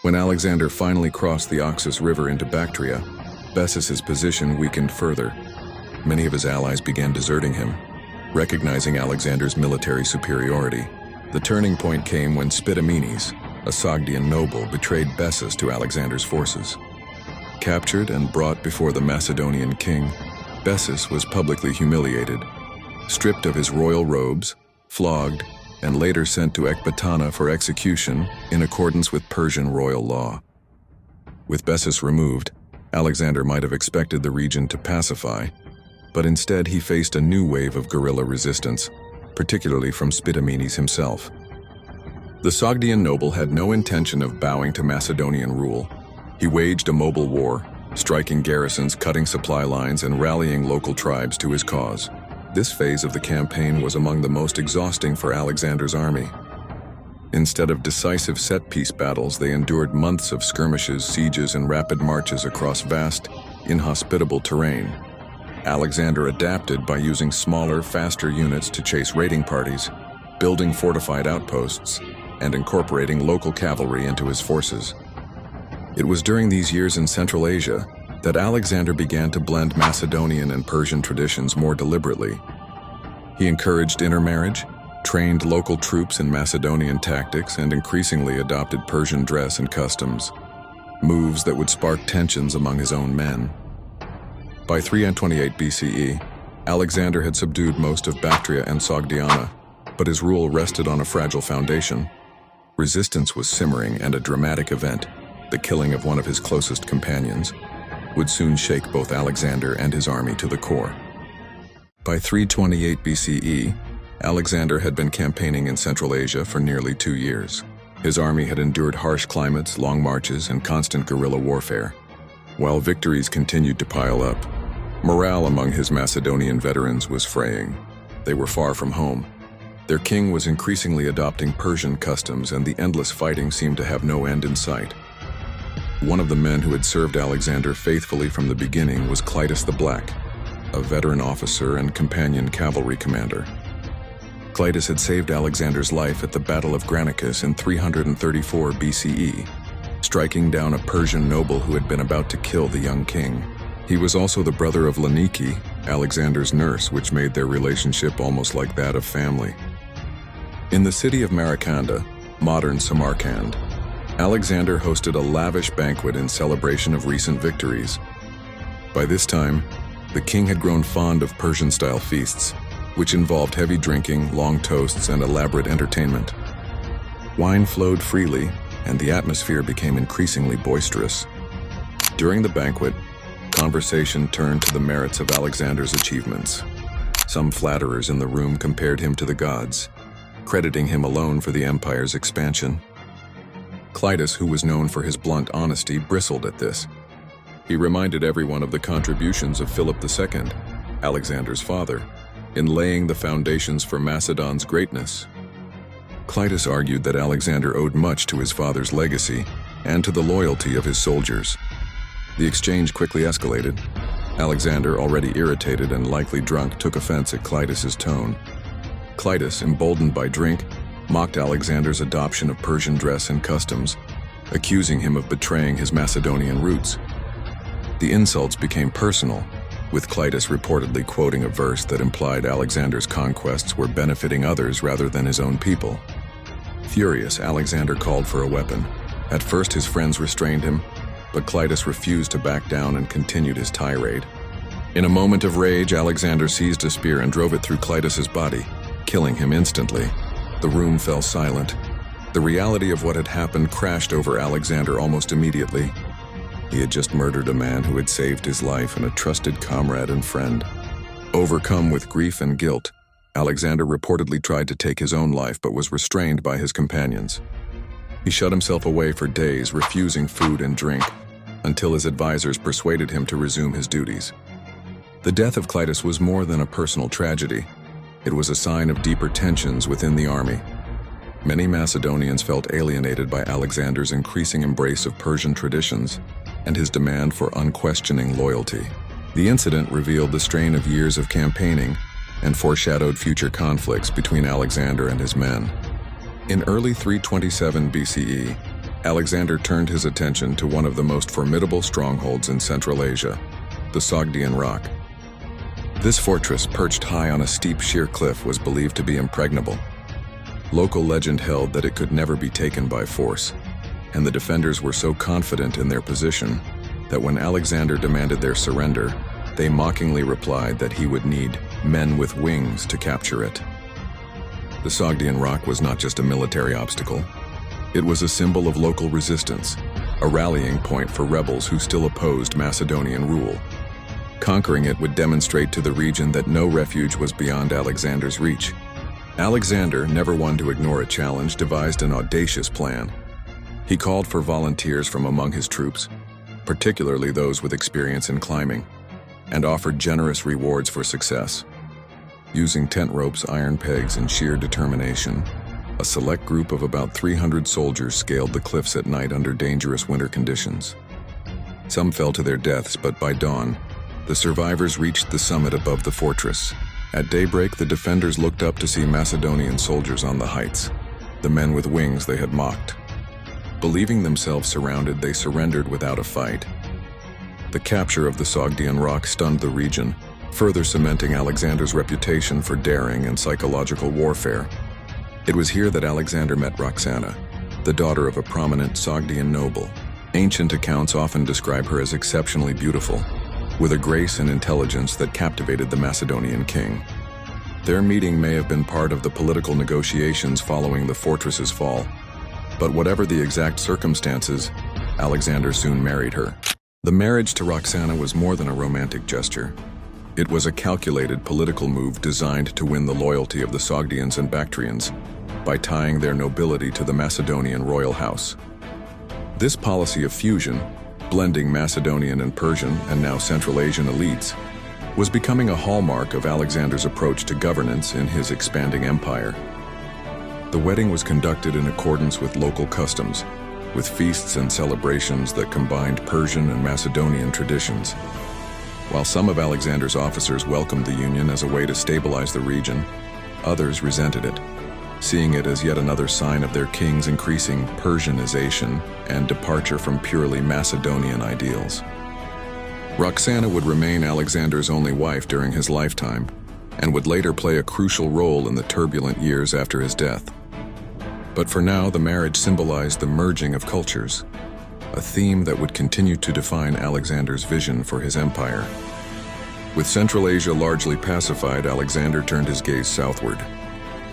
When Alexander finally crossed the Oxus River into Bactria, Bessus's position weakened further. Many of his allies began deserting him, recognizing Alexander's military superiority. The turning point came when Spitamenes, a Sogdian noble, betrayed Bessus to Alexander's forces. Captured and brought before the Macedonian king, Bessus was publicly humiliated, stripped of his royal robes, flogged, and later sent to Ecbatana for execution in accordance with Persian royal law. With Bessus removed, Alexander might have expected the region to pacify, but instead he faced a new wave of guerrilla resistance, particularly from Spitamenes himself. The Sogdian noble had no intention of bowing to Macedonian rule. He waged a mobile war, striking garrisons, cutting supply lines, and rallying local tribes to his cause. This phase of the campaign was among the most exhausting for Alexander's army. Instead of decisive set-piece battles, they endured months of skirmishes, sieges, and rapid marches across vast, inhospitable terrain. Alexander adapted by using smaller, faster units to chase raiding parties, building fortified outposts, and incorporating local cavalry into his forces. It was during these years in Central Asia that Alexander began to blend Macedonian and Persian traditions more deliberately. He encouraged intermarriage, trained local troops in Macedonian tactics, and increasingly adopted Persian dress and customs, moves that would spark tensions among his own men. By 328 BCE, Alexander had subdued most of Bactria and Sogdiana, but his rule rested on a fragile foundation. Resistance was simmering, and a dramatic event, the killing of one of his closest companions, would soon shake both Alexander and his army to the core. By 328 BCE, Alexander had been campaigning in Central Asia for nearly 2 years. His army had endured harsh climates, long marches, and constant guerrilla warfare. While victories continued to pile up, morale among his Macedonian veterans was fraying. They were far from home. Their king was increasingly adopting Persian customs, and the endless fighting seemed to have no end in sight. One of the men who had served Alexander faithfully from the beginning was Clitus the Black, a veteran officer and companion cavalry commander. Clitus had saved Alexander's life at the Battle of Granicus in 334 BCE, striking down a Persian noble who had been about to kill the young king. He was also the brother of Laniki, Alexander's nurse, which made their relationship almost like that of family. In the city of Maracanda, modern Samarkand, Alexander hosted a lavish banquet in celebration of recent victories. By this time, the king had grown fond of Persian-style feasts, which involved heavy drinking, long toasts, and elaborate entertainment. Wine flowed freely, and the atmosphere became increasingly boisterous. During the banquet, conversation turned to the merits of Alexander's achievements. Some flatterers in the room compared him to the gods, crediting him alone for the empire's expansion. Clitus, who was known for his blunt honesty, bristled at this. He reminded everyone of the contributions of Philip II, Alexander's father, in laying the foundations for Macedon's greatness. Clitus argued that Alexander owed much to his father's legacy and to the loyalty of his soldiers. The exchange quickly escalated. Alexander, already irritated and likely drunk, took offense at Clitus's tone. Clitus, emboldened by drink, mocked Alexander's adoption of Persian dress and customs, accusing him of betraying his Macedonian roots. The insults became personal, with Clitus reportedly quoting a verse that implied Alexander's conquests were benefiting others rather than his own people. Furious, Alexander called for a weapon. At first, his friends restrained him, but Clitus refused to back down and continued his tirade. In a moment of rage, Alexander seized a spear and drove it through Clitus's body, killing him instantly. The room fell silent. The reality of what had happened crashed over Alexander almost immediately. He had just murdered a man who had saved his life and a trusted comrade and friend. Overcome with grief and guilt, Alexander reportedly tried to take his own life but was restrained by his companions. He shut himself away for days, refusing food and drink, until his advisors persuaded him to resume his duties. The death of Clitus was more than a personal tragedy. It was a sign of deeper tensions within the army. Many Macedonians felt alienated by Alexander's increasing embrace of Persian traditions and his demand for unquestioning loyalty. The incident revealed the strain of years of campaigning and foreshadowed future conflicts between Alexander and his men. In early 327 BCE, Alexander turned his attention to one of the most formidable strongholds in Central Asia, the Sogdian Rock. This fortress, perched high on a steep sheer cliff, was believed to be impregnable. Local legend held that it could never be taken by force, and the defenders were so confident in their position that when Alexander demanded their surrender, they mockingly replied that he would need men with wings to capture it. The Sogdian Rock was not just a military obstacle. It was a symbol of local resistance, a rallying point for rebels who still opposed Macedonian rule. Conquering it would demonstrate to the region that no refuge was beyond Alexander's reach. Alexander, never one to ignore a challenge, devised an audacious plan. He called for volunteers from among his troops, particularly those with experience in climbing, and offered generous rewards for success. Using tent ropes, iron pegs, and sheer determination, a select group of about 300 soldiers scaled the cliffs at night under dangerous winter conditions. Some fell to their deaths, but by dawn, the survivors reached the summit above the fortress. At daybreak, the defenders looked up to see Macedonian soldiers on the heights, the men with wings they had mocked. Believing themselves surrounded, they surrendered without a fight. The capture of the Sogdian Rock stunned the region, further cementing Alexander's reputation for daring and psychological warfare. It was here that Alexander met Roxana, the daughter of a prominent Sogdian noble. Ancient accounts often describe her as exceptionally beautiful, with a grace and intelligence that captivated the Macedonian king. Their meeting may have been part of the political negotiations following the fortress's fall, but whatever the exact circumstances, Alexander soon married her. The marriage to Roxana was more than a romantic gesture. It was a calculated political move designed to win the loyalty of the Sogdians and Bactrians by tying their nobility to the Macedonian royal house. This policy of fusion, blending Macedonian and Persian and now Central Asian elites, was becoming a hallmark of Alexander's approach to governance in his expanding empire. The wedding was conducted in accordance with local customs, with feasts and celebrations that combined Persian and Macedonian traditions. While some of Alexander's officers welcomed the union as a way to stabilize the region, others resented it, seeing it as yet another sign of their king's increasing Persianization and departure from purely Macedonian ideals. Roxana would remain Alexander's only wife during his lifetime, and would later play a crucial role in the turbulent years after his death. But for now, the marriage symbolized the merging of cultures, a theme that would continue to define Alexander's vision for his empire. With Central Asia largely pacified, Alexander turned his gaze southward.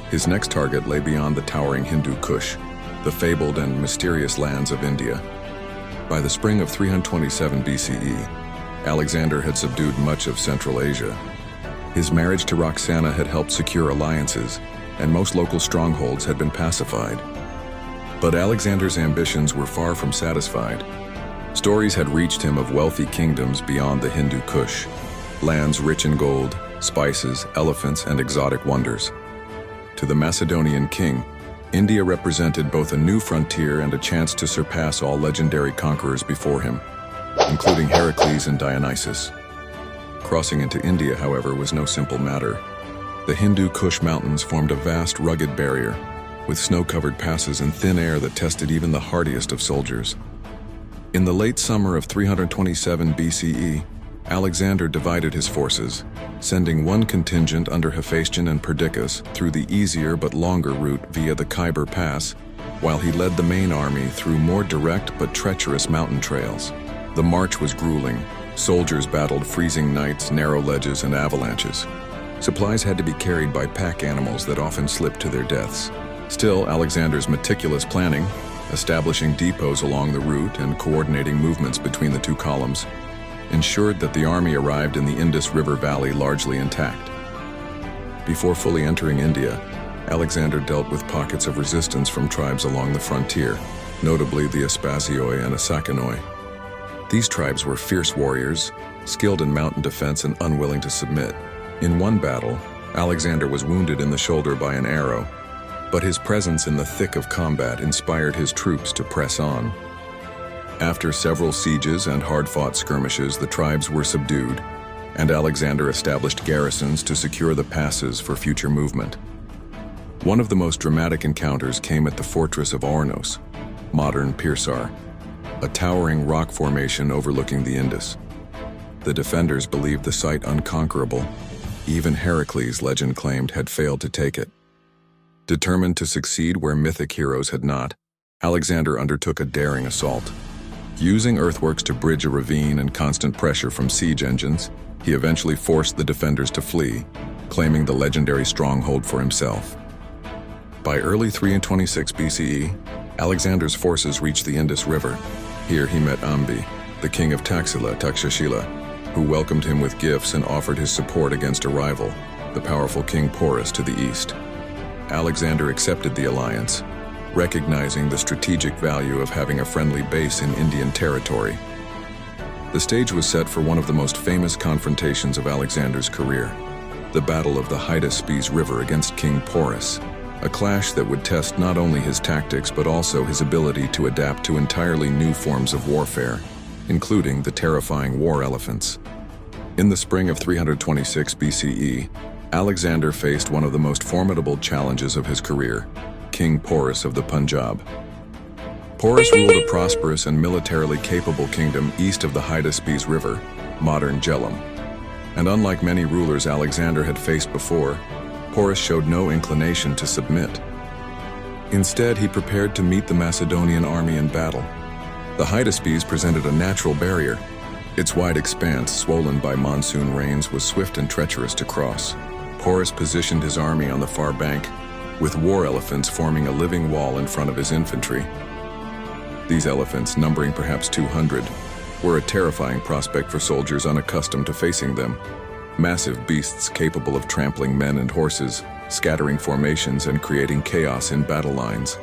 His next target lay beyond the towering Hindu Kush, the fabled and mysterious lands of India. By the spring of 327 BCE, Alexander had subdued much of Central Asia. His marriage to Roxana had helped secure alliances, and most local strongholds had been pacified. But Alexander's ambitions were far from satisfied. Stories had reached him of wealthy kingdoms beyond the Hindu Kush, lands rich in gold, spices, elephants, and exotic wonders. To the Macedonian king, India represented both a new frontier and a chance to surpass all legendary conquerors before him, including Heracles and Dionysus. Crossing into India, however, was no simple matter. The Hindu Kush mountains formed a vast, rugged barrier, with snow-covered passes and thin air that tested even the hardiest of soldiers. In the late summer of 327 BCE, Alexander divided his forces, sending one contingent under Hephaestion and Perdiccas through the easier but longer route via the Khyber Pass, while he led the main army through more direct but treacherous mountain trails. The march was grueling. Soldiers battled freezing nights, narrow ledges, and avalanches. Supplies had to be carried by pack animals that often slipped to their deaths. Still, Alexander's meticulous planning, establishing depots along the route and coordinating movements between the two columns, ensured that the army arrived in the Indus River Valley largely intact. Before fully entering India, Alexander dealt with pockets of resistance from tribes along the frontier, notably the Aspazioi and Asakanoi. These tribes were fierce warriors, skilled in mountain defense and unwilling to submit. In one battle, Alexander was wounded in the shoulder by an arrow, but his presence in the thick of combat inspired his troops to press on. After several sieges and hard-fought skirmishes, the tribes were subdued, and Alexander established garrisons to secure the passes for future movement. One of the most dramatic encounters came at the fortress of Ornos, modern Pirsar, a towering rock formation overlooking the Indus. The defenders believed the site unconquerable. Even Heracles, legend claimed, had failed to take it. Determined to succeed where mythic heroes had not, Alexander undertook a daring assault. Using earthworks to bridge a ravine and constant pressure from siege engines, he eventually forced the defenders to flee, claiming the legendary stronghold for himself. By early 326 BCE, Alexander's forces reached the Indus River. Here he met Ambi, the king of Takshashila, who welcomed him with gifts and offered his support against a rival, the powerful King Porus to the east. Alexander accepted the alliance, recognizing the strategic value of having a friendly base in Indian territory. The stage was set for one of the most famous confrontations of Alexander's career, the Battle of the Hydaspes River against King Porus, a clash that would test not only his tactics but also his ability to adapt to entirely new forms of warfare, including the terrifying war elephants. In the spring of 326 BCE, Alexander faced one of the most formidable challenges of his career, King Porus of the Punjab. Porus ruled a prosperous and militarily capable kingdom east of the Hydaspes River, modern Jhelum. And unlike many rulers Alexander had faced before, Porus showed no inclination to submit. Instead, he prepared to meet the Macedonian army in battle. The Hydaspes presented a natural barrier. Its wide expanse, swollen by monsoon rains, was swift and treacherous to cross. Porus positioned his army on the far bank, with war elephants forming a living wall in front of his infantry. These elephants, numbering perhaps 200, were a terrifying prospect for soldiers unaccustomed to facing them. massive beasts capable of trampling men and horses, scattering formations and creating chaos in battle lines.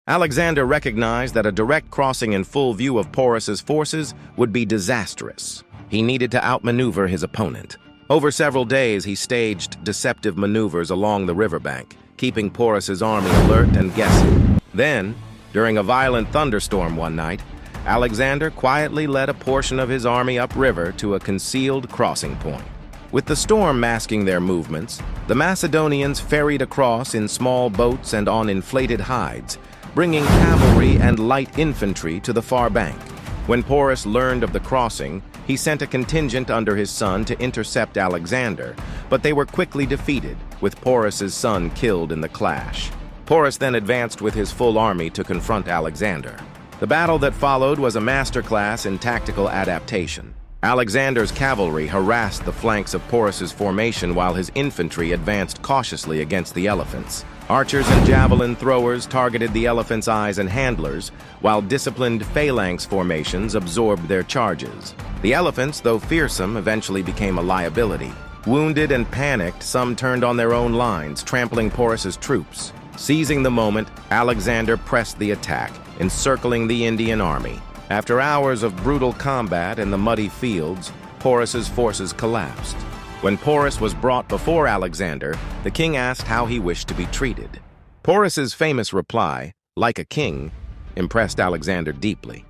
Alexander recognized that a direct crossing in full view of Porus's forces would be disastrous. He needed to outmaneuver his opponent. Over several days, he staged deceptive maneuvers along the riverbank, keeping Porus's army alert and guessing. Then, during a violent thunderstorm one night, Alexander quietly led a portion of his army upriver to a concealed crossing point. With the storm masking their movements, the Macedonians ferried across in small boats and on inflated hides, bringing cavalry and light infantry to the far bank. When Porus learned of the crossing, he sent a contingent under his son to intercept Alexander, but they were quickly defeated, with Porus's son killed in the clash. Porus then advanced with his full army to confront Alexander. The battle that followed was a masterclass in tactical adaptation. Alexander's cavalry harassed the flanks of Porus's formation while his infantry advanced cautiously against the elephants. Archers and javelin throwers targeted the elephants' eyes and handlers, while disciplined phalanx formations absorbed their charges. The elephants, though fearsome, eventually became a liability. Wounded and panicked, some turned on their own lines, trampling Porus's troops. Seizing the moment, Alexander pressed the attack, encircling the Indian army. After hours of brutal combat in the muddy fields, Porus's forces collapsed. When Porus was brought before Alexander, the king asked how he wished to be treated. Porus's famous reply, "Like a king," impressed Alexander deeply.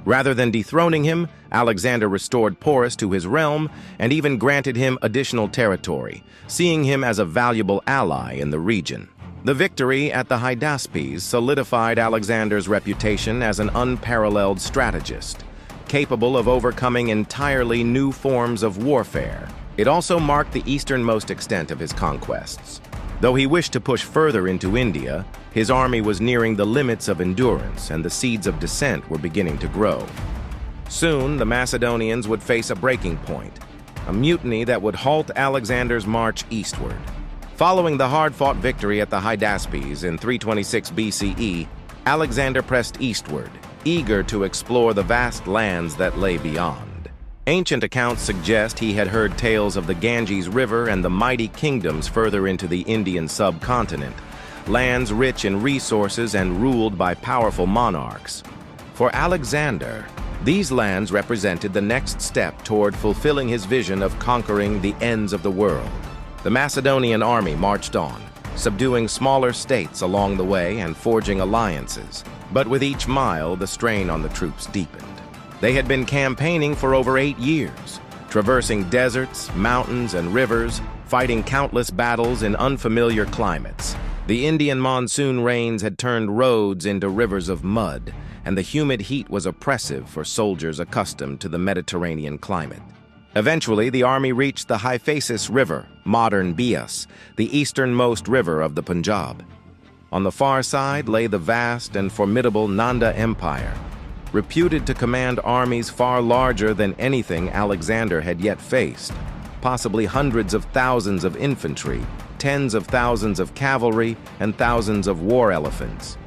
Rather than dethroning him, Alexander restored Porus to his realm and even granted him additional territory, seeing him as a valuable ally in the region. The victory at the Hydaspes solidified Alexander's reputation as an unparalleled strategist, capable of overcoming entirely new forms of warfare. It also marked the easternmost extent of his conquests. Though he wished to push further into India, his army was nearing the limits of endurance and the seeds of dissent were beginning to grow. Soon, the Macedonians would face a breaking point, a mutiny that would halt Alexander's march eastward. Following the hard-fought victory at the Hydaspes in 326 BCE, Alexander pressed eastward, eager to explore the vast lands that lay beyond. Ancient accounts suggest he had heard tales of the Ganges River and the mighty kingdoms further into the Indian subcontinent, lands rich in resources and ruled by powerful monarchs. For Alexander, these lands represented the next step toward fulfilling his vision of conquering the ends of the world. The Macedonian army marched on, subduing smaller states along the way and forging alliances. But with each mile, the strain on the troops deepened. They had been campaigning for over 8 years, traversing deserts, mountains, and rivers, fighting countless battles in unfamiliar climates. The Indian monsoon rains had turned roads into rivers of mud, and the humid heat was oppressive for soldiers accustomed to the Mediterranean climate. Eventually, the army reached the Hyphasis River, modern Beas, the easternmost river of the Punjab. On the far side lay the vast and formidable Nanda Empire, reputed to command armies far larger than anything Alexander had yet faced, possibly hundreds of thousands of infantry, tens of thousands of cavalry, and thousands of war elephants.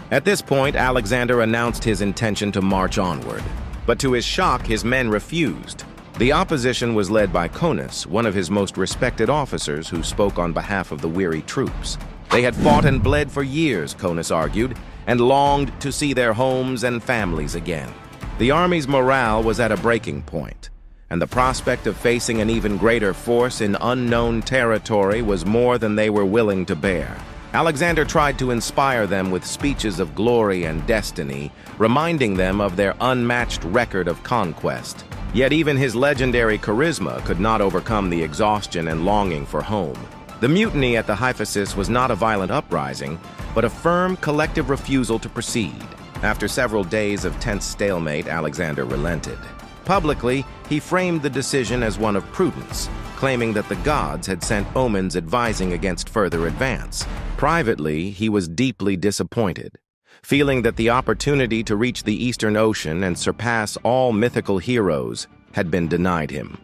At this point, Alexander announced his intention to march onward, but to his shock, his men refused. The opposition was led by Conus, one of his most respected officers who spoke on behalf of the weary troops. They had fought and bled for years, Conus argued, and longed to see their homes and families again. The army's morale was at a breaking point, and the prospect of facing an even greater force in unknown territory was more than they were willing to bear. Alexander tried to inspire them with speeches of glory and destiny, reminding them of their unmatched record of conquest. Yet even his legendary charisma could not overcome the exhaustion and longing for home. The mutiny at the Hyphasis was not a violent uprising, but a firm collective refusal to proceed. After several days of tense stalemate, Alexander relented. Publicly, he framed the decision as one of prudence, claiming that the gods had sent omens advising against further advance. Privately, he was deeply disappointed, feeling that the opportunity to reach the Eastern Ocean and surpass all mythical heroes had been denied him.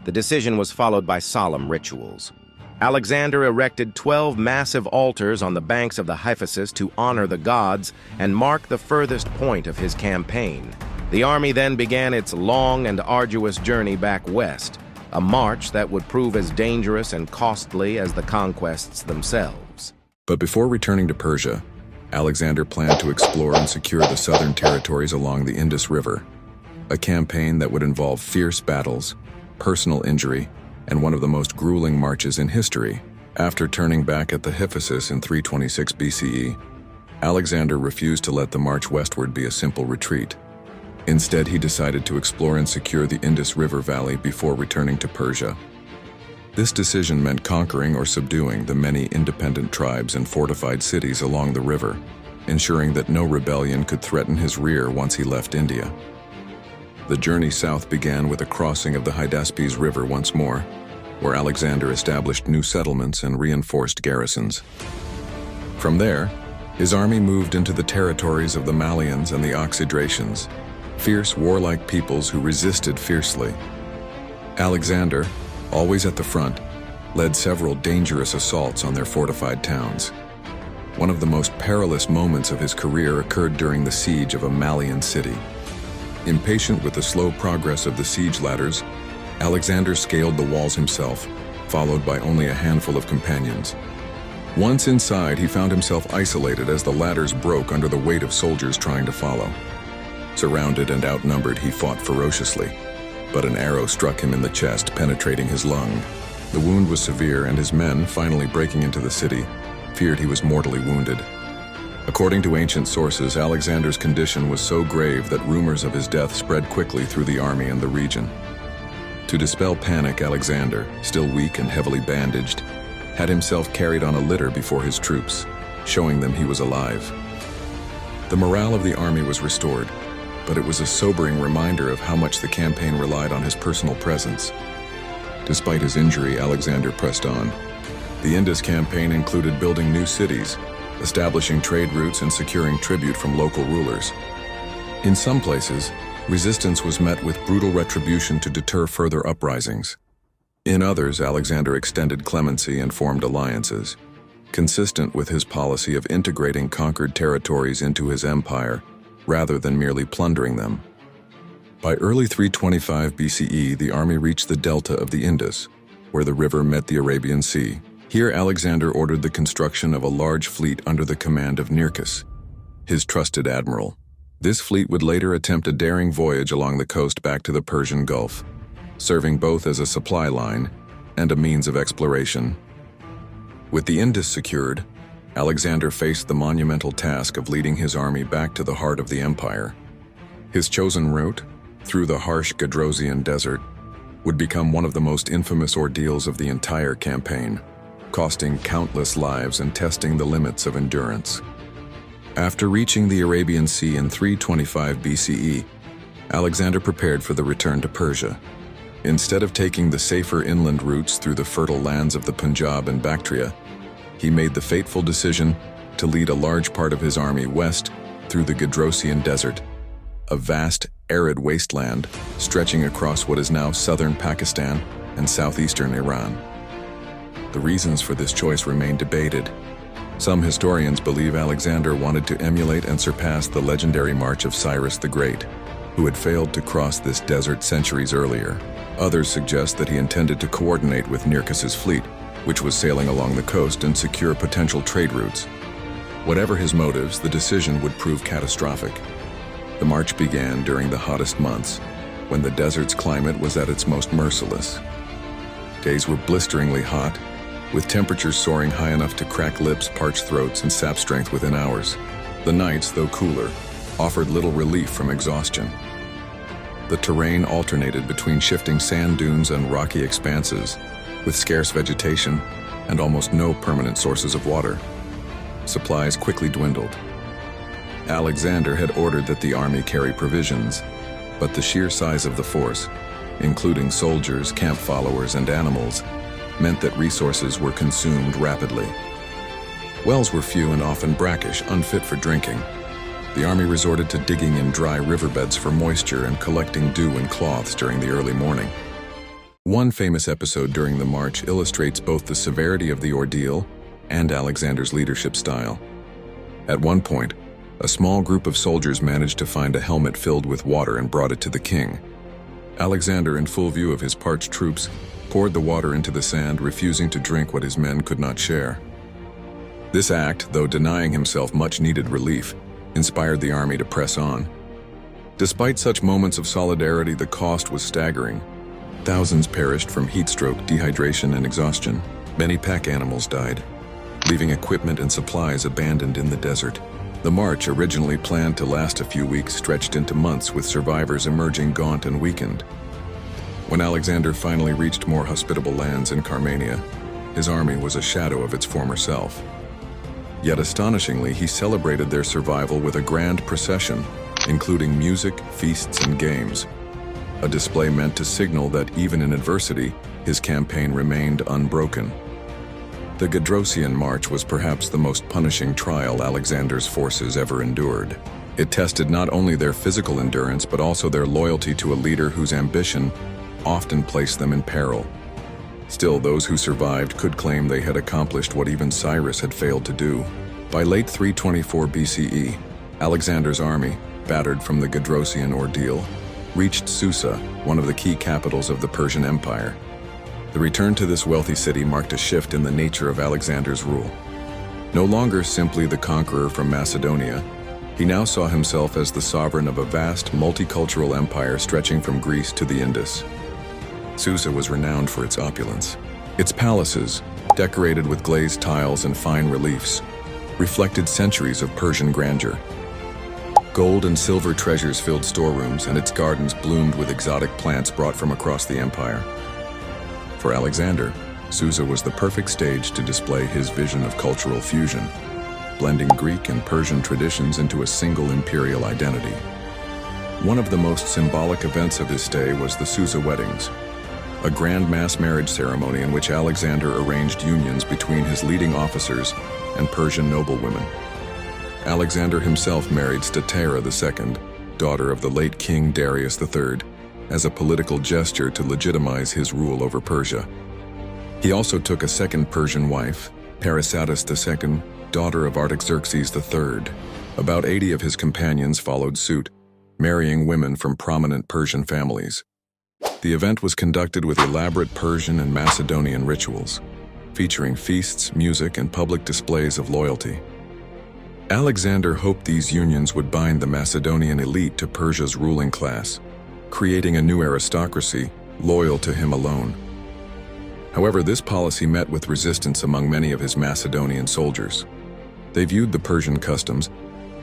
The decision was followed by solemn rituals. Alexander erected 12 massive altars on the banks of the Hyphasis to honor the gods and mark the furthest point of his campaign. The army then began its long and arduous journey back west, a march that would prove as dangerous and costly as the conquests themselves. But before returning to Persia, Alexander planned to explore and secure the southern territories along the Indus River, a campaign that would involve fierce battles, personal injury, and one of the most grueling marches in history. After turning back at the Hephaestus in 326 BCE, Alexander refused to let the march westward be a simple retreat. Instead, he decided to explore and secure the Indus River Valley before returning to Persia. This decision meant conquering or subduing the many independent tribes and fortified cities along the river, ensuring that no rebellion could threaten his rear once he left India. The journey south began with a crossing of the Hydaspes River once more, where Alexander established new settlements and reinforced garrisons. From there, his army moved into the territories of the Malians and the Oxydracians, fierce warlike peoples who resisted fiercely. Alexander, always at the front, led several dangerous assaults on their fortified towns. One of the most perilous moments of his career occurred during the siege of a Malian city. Impatient with the slow progress of the siege ladders, Alexander scaled the walls himself, followed by only a handful of companions. Once inside, he found himself isolated as the ladders broke under the weight of soldiers trying to follow. Surrounded and outnumbered, he fought ferociously, but an arrow struck him in the chest, penetrating his lung. The wound was severe, and his men, finally breaking into the city, feared he was mortally wounded. According to ancient sources, Alexander's condition was so grave that rumors of his death spread quickly through the army and the region. To dispel panic, Alexander, still weak and heavily bandaged, had himself carried on a litter before his troops, showing them he was alive. The morale of the army was restored, but it was a sobering reminder of how much the campaign relied on his personal presence. Despite his injury, Alexander pressed on. The Indus campaign included building new cities, establishing trade routes, and securing tribute from local rulers. In some places, resistance was met with brutal retribution to deter further uprisings. In others, Alexander extended clemency and formed alliances, consistent with his policy of integrating conquered territories into his empire rather than merely plundering them. By early 325 BCE, the army reached the delta of the Indus, where the river met the Arabian Sea. Here, Alexander ordered the construction of a large fleet under the command of Nearchus, his trusted admiral. This fleet would later attempt a daring voyage along the coast back to the Persian Gulf, serving both as a supply line and a means of exploration. With the Indus secured, Alexander faced the monumental task of leading his army back to the heart of the empire. His chosen route, through the harsh Gedrosian desert, would become one of the most infamous ordeals of the entire campaign, costing countless lives and testing the limits of endurance. After reaching the Arabian Sea in 325 BCE, Alexander prepared for the return to Persia. Instead of taking the safer inland routes through the fertile lands of the Punjab and Bactria, he made the fateful decision to lead a large part of his army west through the Gedrosian Desert, a vast, arid wasteland stretching across what is now southern Pakistan and southeastern Iran. The reasons for this choice remain debated. Some historians believe Alexander wanted to emulate and surpass the legendary march of Cyrus the Great, who had failed to cross this desert centuries earlier. Others suggest that he intended to coordinate with Nearchus's fleet, which was sailing along the coast, and secure potential trade routes. Whatever his motives, the decision would prove catastrophic. The march began during the hottest months, when the desert's climate was at its most merciless. Days were blisteringly hot, with temperatures soaring high enough to crack lips, parch throats, and sap strength within hours. The nights, though cooler, offered little relief from exhaustion. The terrain alternated between shifting sand dunes and rocky expanses, with scarce vegetation and almost no permanent sources of water. Supplies quickly dwindled. Alexander had ordered that the army carry provisions, but the sheer size of the force, including soldiers, camp followers, and animals, meant that resources were consumed rapidly. Wells were few and often brackish, unfit for drinking. The army resorted to digging in dry riverbeds for moisture and collecting dew in cloths during the early morning. One famous episode during the march illustrates both the severity of the ordeal and Alexander's leadership style. At one point, a small group of soldiers managed to find a helmet filled with water and brought it to the king. Alexander, in full view of his parched troops, poured the water into the sand, refusing to drink what his men could not share. This act, though denying himself much-needed relief, inspired the army to press on. Despite such moments of solidarity, the cost was staggering. Thousands perished from heat stroke, dehydration, and exhaustion. Many pack animals died, leaving equipment and supplies abandoned in the desert. The march, originally planned to last a few weeks, stretched into months, with survivors emerging gaunt and weakened. When Alexander finally reached more hospitable lands in Carmania, his army was a shadow of its former self. Yet astonishingly, he celebrated their survival with a grand procession, including music, feasts, and games. A display meant to signal that even in adversity, his campaign remained unbroken. The Gedrosian March was perhaps the most punishing trial Alexander's forces ever endured. It tested not only their physical endurance, but also their loyalty to a leader whose ambition often placed them in peril. Still, those who survived could claim they had accomplished what even Cyrus had failed to do. By late 324 BCE, Alexander's army, battered from the Gedrosian ordeal, reached Susa, one of the key capitals of the Persian Empire. The return to this wealthy city marked a shift in the nature of Alexander's rule. No longer simply the conqueror from Macedonia, he now saw himself as the sovereign of a vast, multicultural empire stretching from Greece to the Indus. Susa was renowned for its opulence. Its palaces, decorated with glazed tiles and fine reliefs, reflected centuries of Persian grandeur. Gold and silver treasures filled storerooms, and its gardens bloomed with exotic plants brought from across the empire. For Alexander, Susa was the perfect stage to display his vision of cultural fusion, blending Greek and Persian traditions into a single imperial identity. One of the most symbolic events of his stay was the Susa weddings, a grand mass marriage ceremony in which Alexander arranged unions between his leading officers and Persian noblewomen. Alexander himself married Statera II, daughter of the late King Darius III, as a political gesture to legitimize his rule over Persia. He also took a second Persian wife, Parysatis II, daughter of Artaxerxes III. About 80 of his companions followed suit, marrying women from prominent Persian families. The event was conducted with elaborate Persian and Macedonian rituals, featuring feasts, music, and public displays of loyalty. Alexander hoped these unions would bind the Macedonian elite to Persia's ruling class, creating a new aristocracy loyal to him alone. However, this policy met with resistance among many of his Macedonian soldiers. They viewed the Persian customs,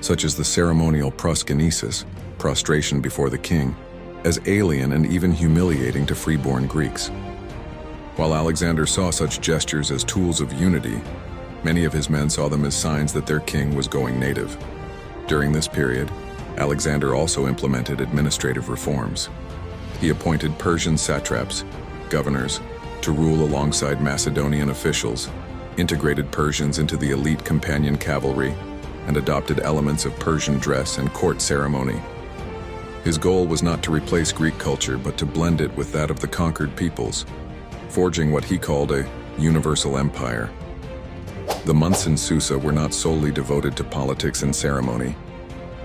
such as the ceremonial proskynesis, prostration before the king, as alien and even humiliating to freeborn Greeks. While Alexander saw such gestures as tools of unity, many of his men saw them as signs that their king was going native. During this period, Alexander also implemented administrative reforms. He appointed Persian satraps, governors, to rule alongside Macedonian officials, integrated Persians into the elite companion cavalry, and adopted elements of Persian dress and court ceremony. His goal was not to replace Greek culture, but to blend it with that of the conquered peoples, forging what he called a universal empire. The months in Susa were not solely devoted to politics and ceremony.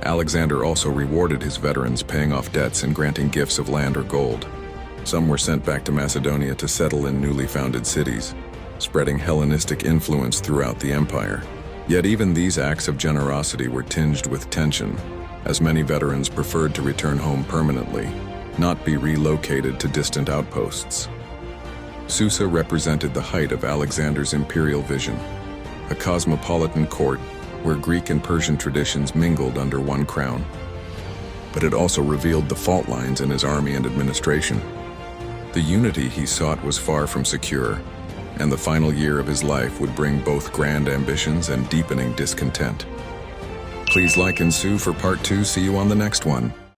Alexander also rewarded his veterans, paying off debts and granting gifts of land or gold. Some were sent back to Macedonia to settle in newly founded cities, spreading Hellenistic influence throughout the empire. Yet even these acts of generosity were tinged with tension, as many veterans preferred to return home permanently, not be relocated to distant outposts. Susa represented the height of Alexander's imperial vision, a cosmopolitan court where Greek and Persian traditions mingled under one crown. But it also revealed the fault lines in his army and administration. The unity he sought was far from secure, and the final year of his life would bring both grand ambitions and deepening discontent. Please like and sue for part 2. See you on the next one.